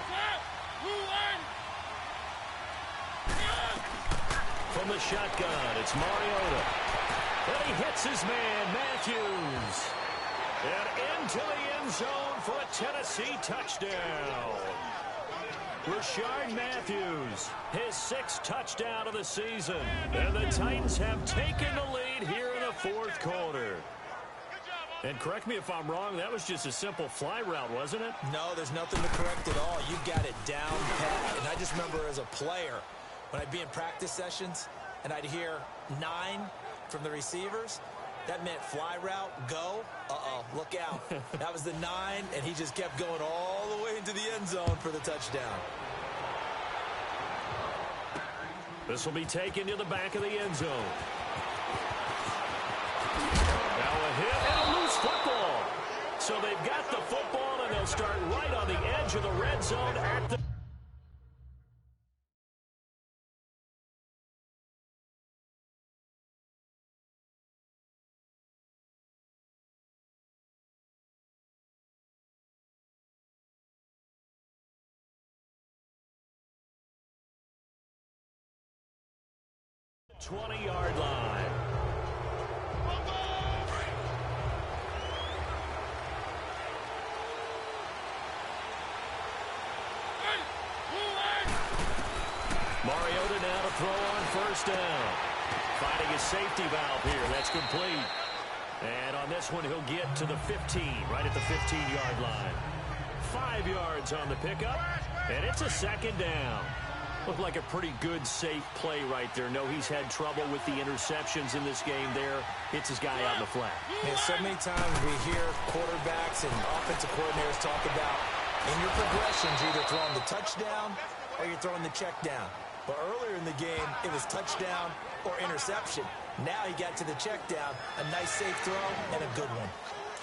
From the shotgun, it's Mariota. And he hits his man, Matthews. And into the end zone for a Tennessee touchdown. Rashard Matthews, his 6th touchdown of the season. And the Titans have taken the lead here in the 4th quarter. And correct me if I'm wrong, that was just a simple fly route, wasn't it? No, there's nothing to correct at all. You got it down pat. And I just remember as a player, when I'd be in practice sessions and I'd hear 9 from the receivers, that meant fly route, go. Uh-oh, look out. That was the 9, and he just kept going all the way into the end zone for the touchdown. This will be taken to the back of the end zone. Now a hit and a loose football. So they've got the football, and they'll start right on the edge of the red zone at the... ...20-yard line. with it now to throw on first down. Finding a safety valve here. That's complete. And on this one, he'll get to the 15, right at the 15-yard line. 5 yards on the pickup, and it's a second down. Looked like a pretty good, safe play right there. No, he's had trouble with the interceptions in this game there. Hits his guy out in the flat. Yeah, so many times we hear quarterbacks and offensive coordinators talk about in your progressions, you're either throwing the touchdown or you're throwing the check down. But earlier in the game, it was touchdown or interception. Now he got to the check down, a nice safe throw, and a good one.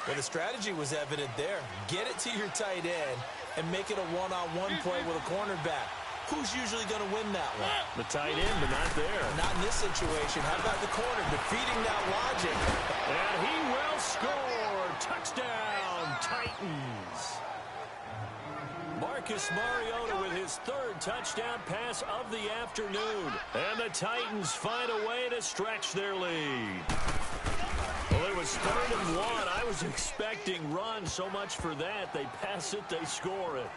Well, the strategy was evident there. Get it to your tight end and make it a one-on-one play with a cornerback. Who's usually going to win that one? The tight end, but not there. Not in this situation. How about the corner defeating that logic? And he will score. Touchdown, Titans. Marcus Mariota with his third touchdown pass of the afternoon. And the Titans find a way to stretch their lead. Well, it was 3rd and 1. I was expecting run. So much for that. They pass it, they score it.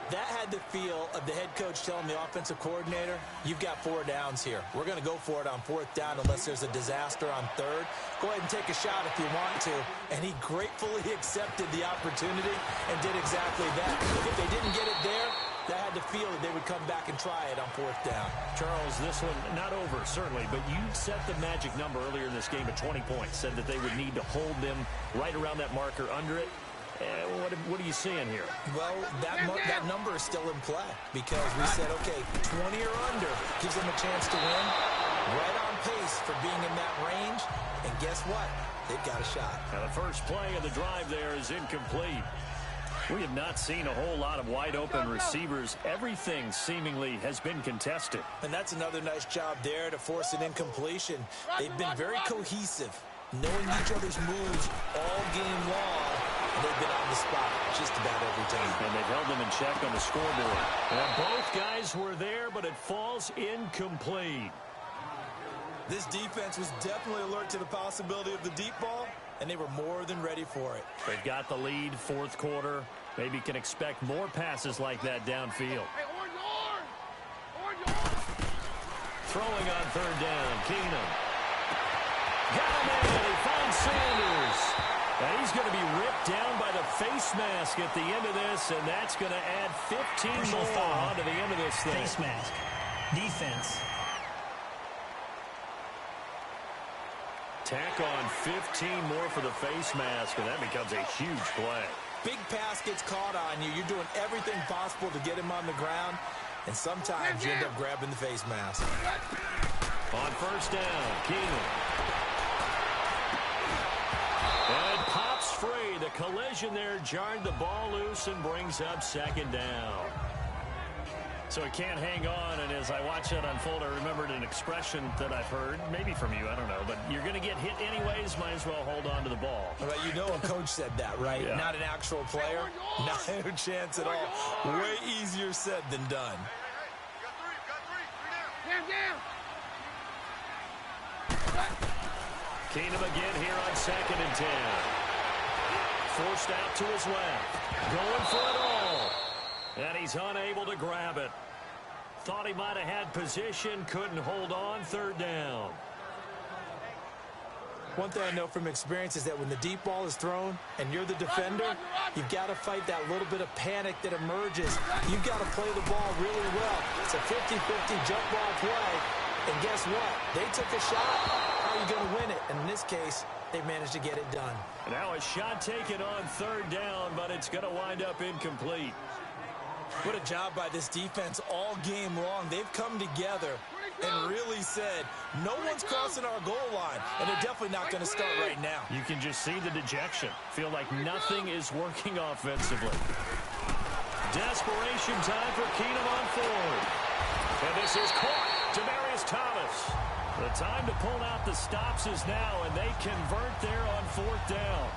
That had the feel of the head coach telling the offensive coordinator, you've got 4 downs here. We're going to go for it on 4th down unless there's a disaster on 3rd. Go ahead and take a shot if you want to. And he gratefully accepted the opportunity and did exactly that. If they didn't get it there, that had the feel that they would come back and try it on 4th down. Charles, this one not over, certainly, but you set the magic number earlier in this game at 20 points. Said that they would need to hold them right around that marker under it. What are you seeing here? Well, that number is still in play because we said, okay, 20 or under gives them a chance to win. Right on pace for being in that range. And guess what? They've got a shot. Now, the first play of the drive there is incomplete. We have not seen a whole lot of wide-open receivers. Everything seemingly has been contested. And that's another nice job there to force an incompletion. They've been very cohesive, knowing each other's moves all game long. They've been on the spot just about every time. And they've held them in check on the scoreboard. And both guys were there, but it falls incomplete. This defense was definitely alert to the possibility of the deep ball, and they were more than ready for it. They've got the lead, 4th quarter. Maybe can expect more passes like that downfield. Throwing on 3rd down, Keenum. Got him in, he finds Sanders. And he's going to be ripped down by the face mask at the end of this, and that's going to add 15 more onto the end of this thing. Face mask. Defense. Tack on 15 more for the face mask, and that becomes a huge play. Big pass gets caught on you. You're doing everything possible to get him on the ground, and sometimes you end up grabbing the face mask. On 1st down, Keenum. And it pops free. The collision there jarred the ball loose and brings up 2nd down. So it can't hang on, and as I watch that unfold, I remembered an expression that I've heard, maybe from you, I don't know, but you're going to get hit anyways, might as well hold on to the ball. Well, you know a coach said that, right? Yeah. Not an actual player. Not a chance at all. Way easier said than done. Keenum again here on 2nd and 10. Forced out to his left. Going for it all. And he's unable to grab it. Thought he might have had position. Couldn't hold on. 3rd down. One thing I know from experience is that when the deep ball is thrown and you're the defender, you've got to fight that little bit of panic that emerges. You've got to play the ball really well. It's a 50-50 jump ball play. And guess what? They took a shot. How are you going to win it? And in this case, they managed to get it done. Now a shot taken on 3rd down, but it's going to wind up incomplete. What a job by this defense all game long. They've come together and really said, no one's crossing our goal line, and they're definitely not going to start right now. You can just see the dejection. Feel like nothing is working offensively. Desperation time for Keenum on 4th. And this is caught. Demaryius Thomas. The time to pull out the stops is now, and they convert there on 4th down.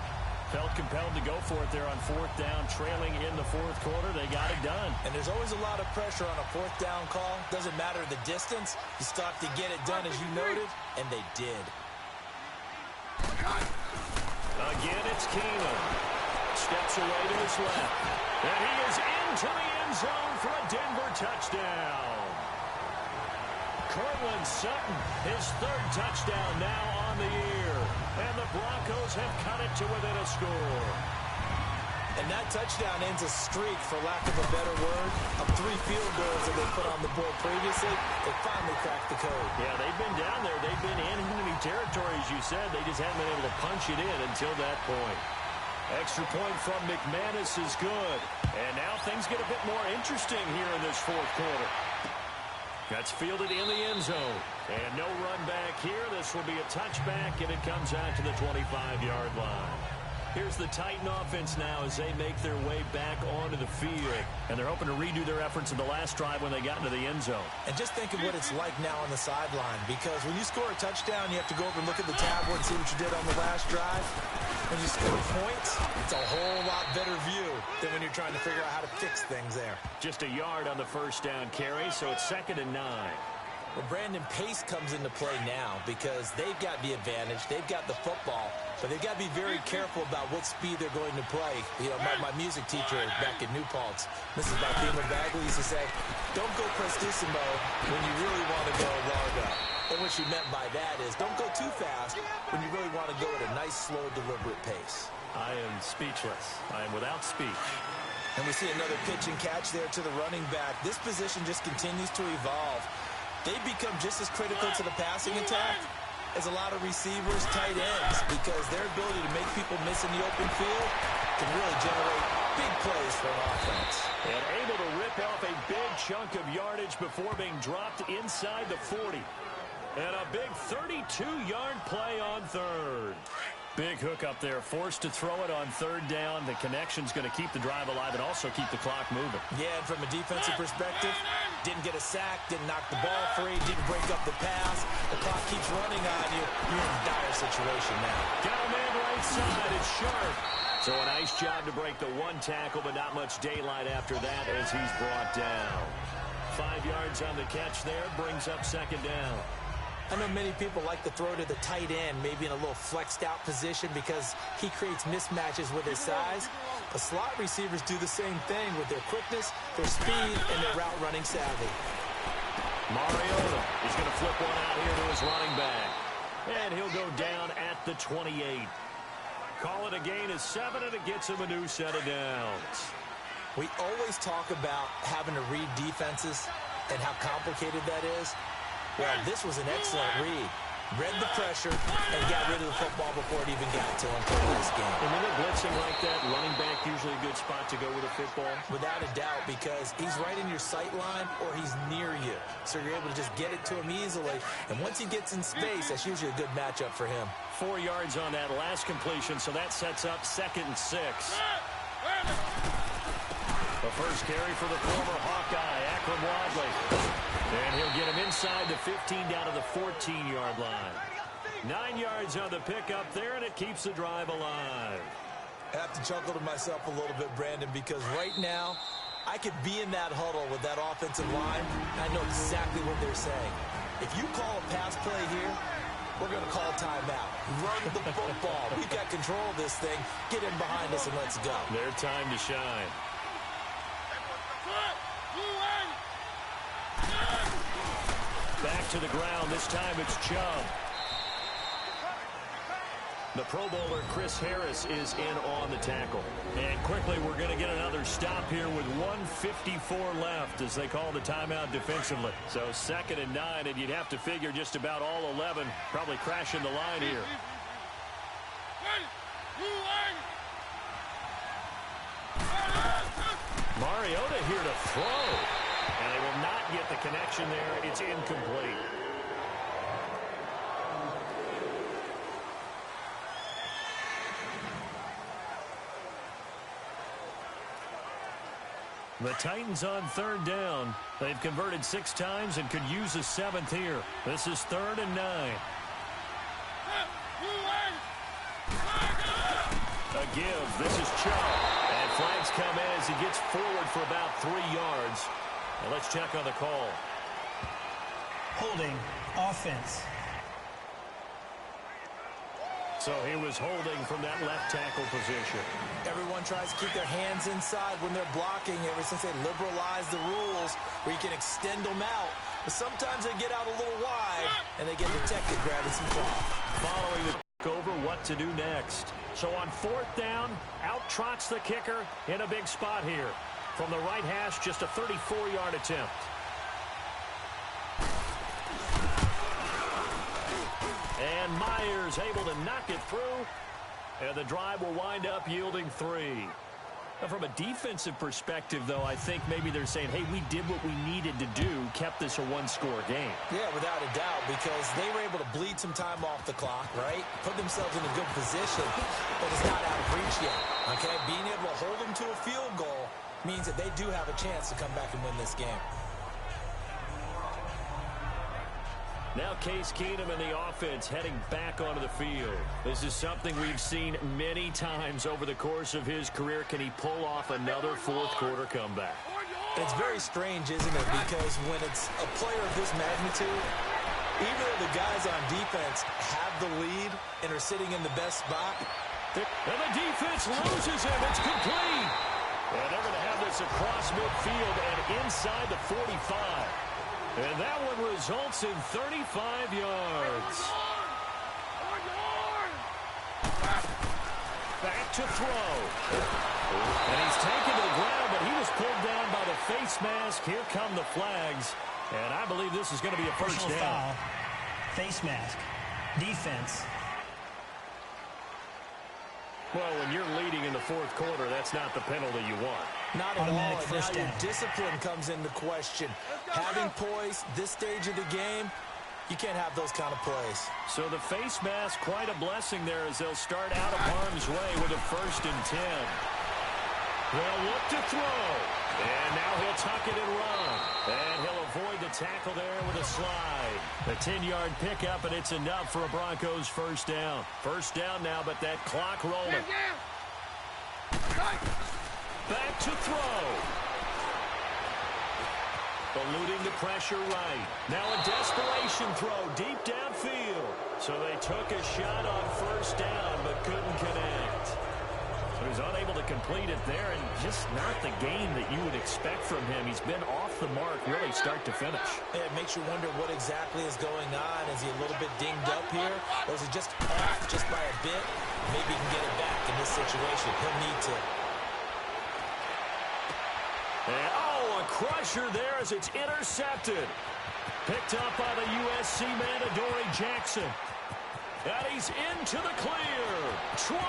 Felt compelled to go for it there on 4th down, trailing in the 4th quarter. They got it done. And there's always a lot of pressure on a 4th down call. Doesn't matter the distance. You still have to get it done, as you noted, and they did. Again, it's Keenum. Steps away to his left. And he is into the end zone for a Denver touchdown. Cortland Sutton, his third touchdown now on the year. And the Broncos have cut it to within a score. And that touchdown ends a streak, for lack of a better word, of 3 field goals that they put on the board previously. They finally cracked the code. Yeah, they've been down there. They've been in enemy territory, as you said. They just haven't been able to punch it in until that point. Extra point from McManus is good. And now things get a bit more interesting here in this fourth quarter. That's fielded in the end zone. And no run back here. This will be a touchback, and it comes out to the 25-yard line. Here's the Titan offense now as they make their way back onto the field. And they're hoping to redo their efforts in the last drive when they got into the end zone. And just think of what it's like now on the sideline, because when you score a touchdown, you have to go over and look at the tablet and see what you did on the last drive. When you score points, it's a whole lot better view than when you're trying to figure out how to fix things there. Just a yard on the first down carry, so it's 2nd and 9. Well, Brandon, pace comes into play now because they've got the advantage. They've got the football, but they've got to be very careful about what speed they're going to play. You know, my music teacher back in New Paltz, Mrs. Martina Bagley, used to say, don't go prestissimo when you really want to go largo. And what she meant by that is don't go too fast when you really want to go at a nice, slow, deliberate pace. I am speechless. I am without speech. And we see another pitch and catch there to the running back. This position just continues to evolve. They become just as critical to the passing attack as a lot of receivers, tight ends, because their ability to make people miss in the open field can really generate big plays for an offense. And able to rip off a big chunk of yardage before being dropped inside the 40. And a big 32-yard play on third. Big hook up there, forced to throw it on third down. The connection's going to keep the drive alive and also keep the clock moving. Yeah, and from a defensive perspective, didn't get a sack, didn't knock the ball free, didn't break up the pass. The clock keeps running on you. You're in a dire situation now. Got a man right side. It's Sharp. So a nice job to break the one tackle, but not much daylight after that as he's brought down. 5 yards on the catch there, brings up 2nd down. I know many people like to throw to the tight end, maybe in a little flexed out position because he creates mismatches with his size. But slot receivers do the same thing with their quickness, their speed, and their route running savvy. Mariota is going to flip one out here to his running back. And he'll go down at the 28. Call it a gain of 7, and it gets him a new set of downs. We always talk about having to read defenses and how complicated that is. Well, this was an excellent read. Read the pressure and got rid of the football before it even got to him in this game. And when they're blitzing like that, running back usually a good spot to go with a football? Without a doubt, because he's right in your sight line or he's near you. So you're able to just get it to him easily. And once he gets in space, that's usually a good matchup for him. 4 yards on that last completion, so that sets up 2nd and 6. The first carry for the former Hawkeye, Akram Wadley. And he'll get him inside the 15 down to the 14-yard line. 9 yards on the pickup there, and it keeps the drive alive. I have to chuckle to myself a little bit, Brandon, because right now I could be in that huddle with that offensive line. I know exactly what they're saying. If you call a pass play here, we're going to call timeout. Run the football. We've got control of this thing. Get in behind us and let's go. Their time to shine. Back to the ground. This time it's Chubb. The Pro Bowler Chris Harris is in on the tackle. And quickly we're going to get another stop here with 1:54 left as they call the timeout defensively. So 2nd and 9, and you'd have to figure just about all 11 probably crashing the line here. Mariota here to throw. And they will not get the connection there. It's incomplete. The Titans on 3rd down. They've converted 6 times and could use a 7th here. This is 3rd and 9. A give. This is Chubb. And flags come in as he gets forward for about 3 yards. And let's check on the call. Holding, offense. So he was holding from that left tackle position. Everyone tries to keep their hands inside when they're blocking ever since they liberalized the rules where you can extend them out. Sometimes they get out a little wide, and they get detected grabbing some cloth. Following the over what to do next. So on fourth down, out trots the kicker in a big spot here. From the right hash, just a 34-yard attempt. And Myers able to knock it through. And the drive will wind up yielding 3. Now, from a defensive perspective, though, I think maybe they're saying, hey, we did what we needed to do, kept this a one-score game. Yeah, without a doubt, because they were able to bleed some time off the clock, right? Put themselves in a good position, but it's not out of reach yet, okay? Being able to hold them to a field goal means that they do have a chance to come back and win this game. Now Case Keenum and the offense heading back onto the field. This is something we've seen many times over the course of his career. Can he pull off another fourth-quarter comeback? It's very strange, isn't it? Because when it's a player of this magnitude, even though the guys on defense have the lead and are sitting in the best spot, and the defense loses him. It's complete. And they're going to have this across midfield and inside the 45. And that one results in 35 yards. Back to throw. And he's taken to the ground, but he was pulled down by the face mask. Here come the flags. And I believe this is going to be a first down. Foul. Face mask. Defense. Well, when you're leading in the fourth quarter, that's not the penalty you want. Not at all. Automatic first Now your down. discipline comes into question. Having poise this stage of the game, you can't have those kind of plays. So the face mask, quite a blessing there as they'll start out of harm's way with a 1st and 10. They'll look to throw. And now he'll tuck it and run. And he'll avoid the tackle there with a slide. The 10-yard pickup, and it's enough for a Broncos first down. First down now, but that clock rolling. Back to throw. Eluding the pressure right. Now a desperation throw deep downfield. So they took a shot on first down, but couldn't connect. He was unable to complete it there, and just not the game that you would expect from him. He's been off the mark really start to finish. It makes you wonder what exactly is going on. Is he a little bit dinged up here, or is it just off just by a bit? Maybe he can get it back in this situation. He'll need to. And, a crusher there as it's intercepted. Picked up by the USC man, Adoree Jackson. And he's into the clear. 20.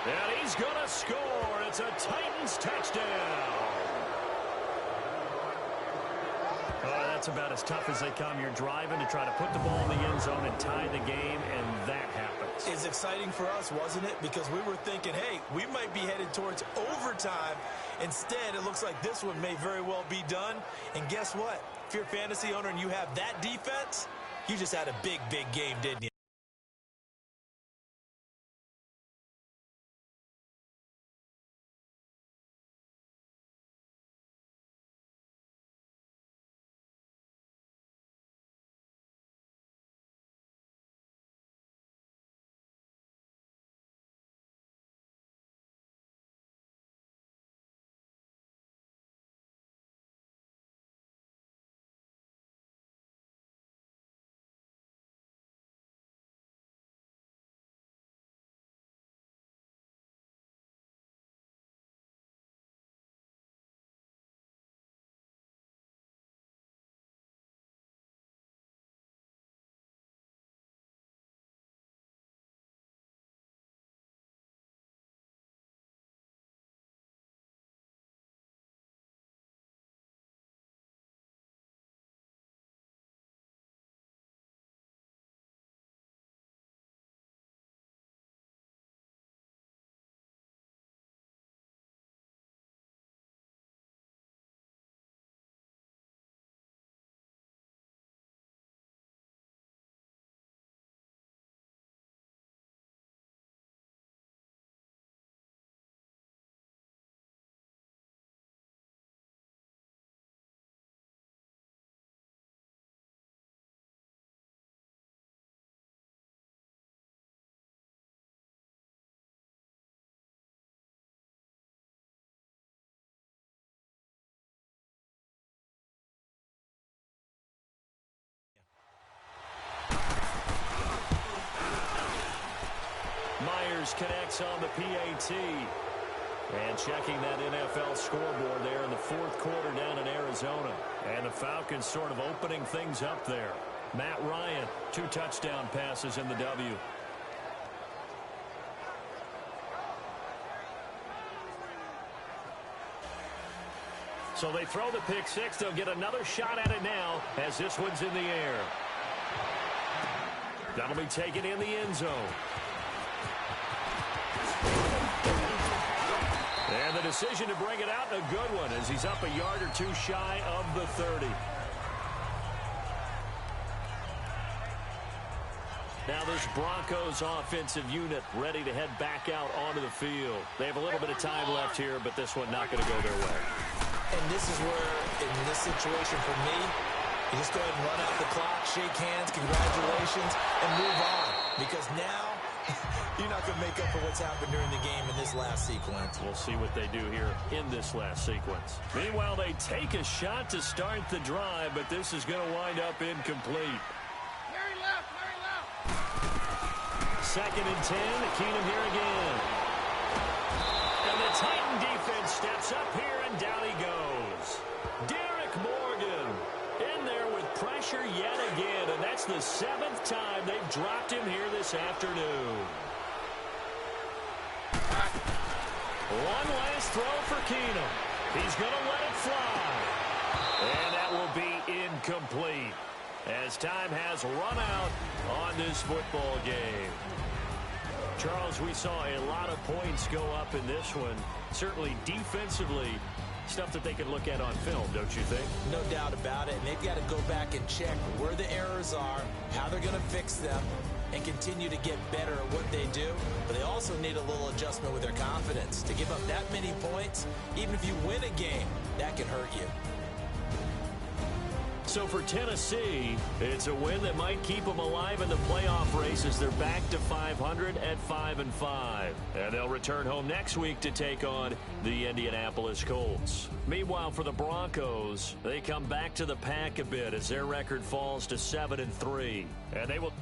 And he's going to score. It's a Titans touchdown. That's about as tough as they come. You're driving to try to put the ball in the end zone and tie the game, and that happens. It's exciting for us, wasn't it? Because we were thinking, hey, we might be headed towards overtime. Instead, it looks like this one may very well be done. And guess what? If you're a fantasy owner and you have that defense, you just had a big, big game, didn't you? Sanders connects on the PAT. And checking that NFL scoreboard there in the fourth quarter down in Arizona. And the Falcons sort of opening things up there. Matt Ryan, 2 touchdown passes in the W. So they throw the pick six. They'll get another shot at it now as this one's in the air. That'll be taken in the end zone. And the decision to bring it out, a good one, as he's up a yard or 2 shy of the 30. Now this Broncos offensive unit ready to head back out onto the field. They have a little bit of time left here, but this one not going to go their way. And this is where, in this situation for me, you just go ahead and run out the clock, shake hands, congratulations, and move on. Because now, you're not going to make up for what's happened during the game in this last sequence. We'll see what they do here in this last sequence. Meanwhile, they take a shot to start the drive, but this is going to wind up incomplete. Larry left, Larry left. 2nd and 10, Keenum here again. And the Titan defense steps up here, and down he goes. Derek Morgan in there with pressure yet again, and that's the 7th time they've dropped him here this afternoon. One last throw for Keenum. He's going to let it fly. And that will be incomplete as time has run out on this football game. Charles, we saw a lot of points go up in this one. Certainly defensively, stuff that they could look at on film, don't you think? No doubt about it. And they've got to go back and check where the errors are, how they're going to fix them, and continue to get better at what they do. But they also need a little adjustment with their confidence. To give up that many points, even if you win a game, that can hurt you. So for Tennessee, it's a win that might keep them alive in the playoff race as they're back to 500 at 5-5. And they'll return home next week to take on the Indianapolis Colts. Meanwhile, for the Broncos, they come back to the pack a bit as their record falls to 7-3. And they will...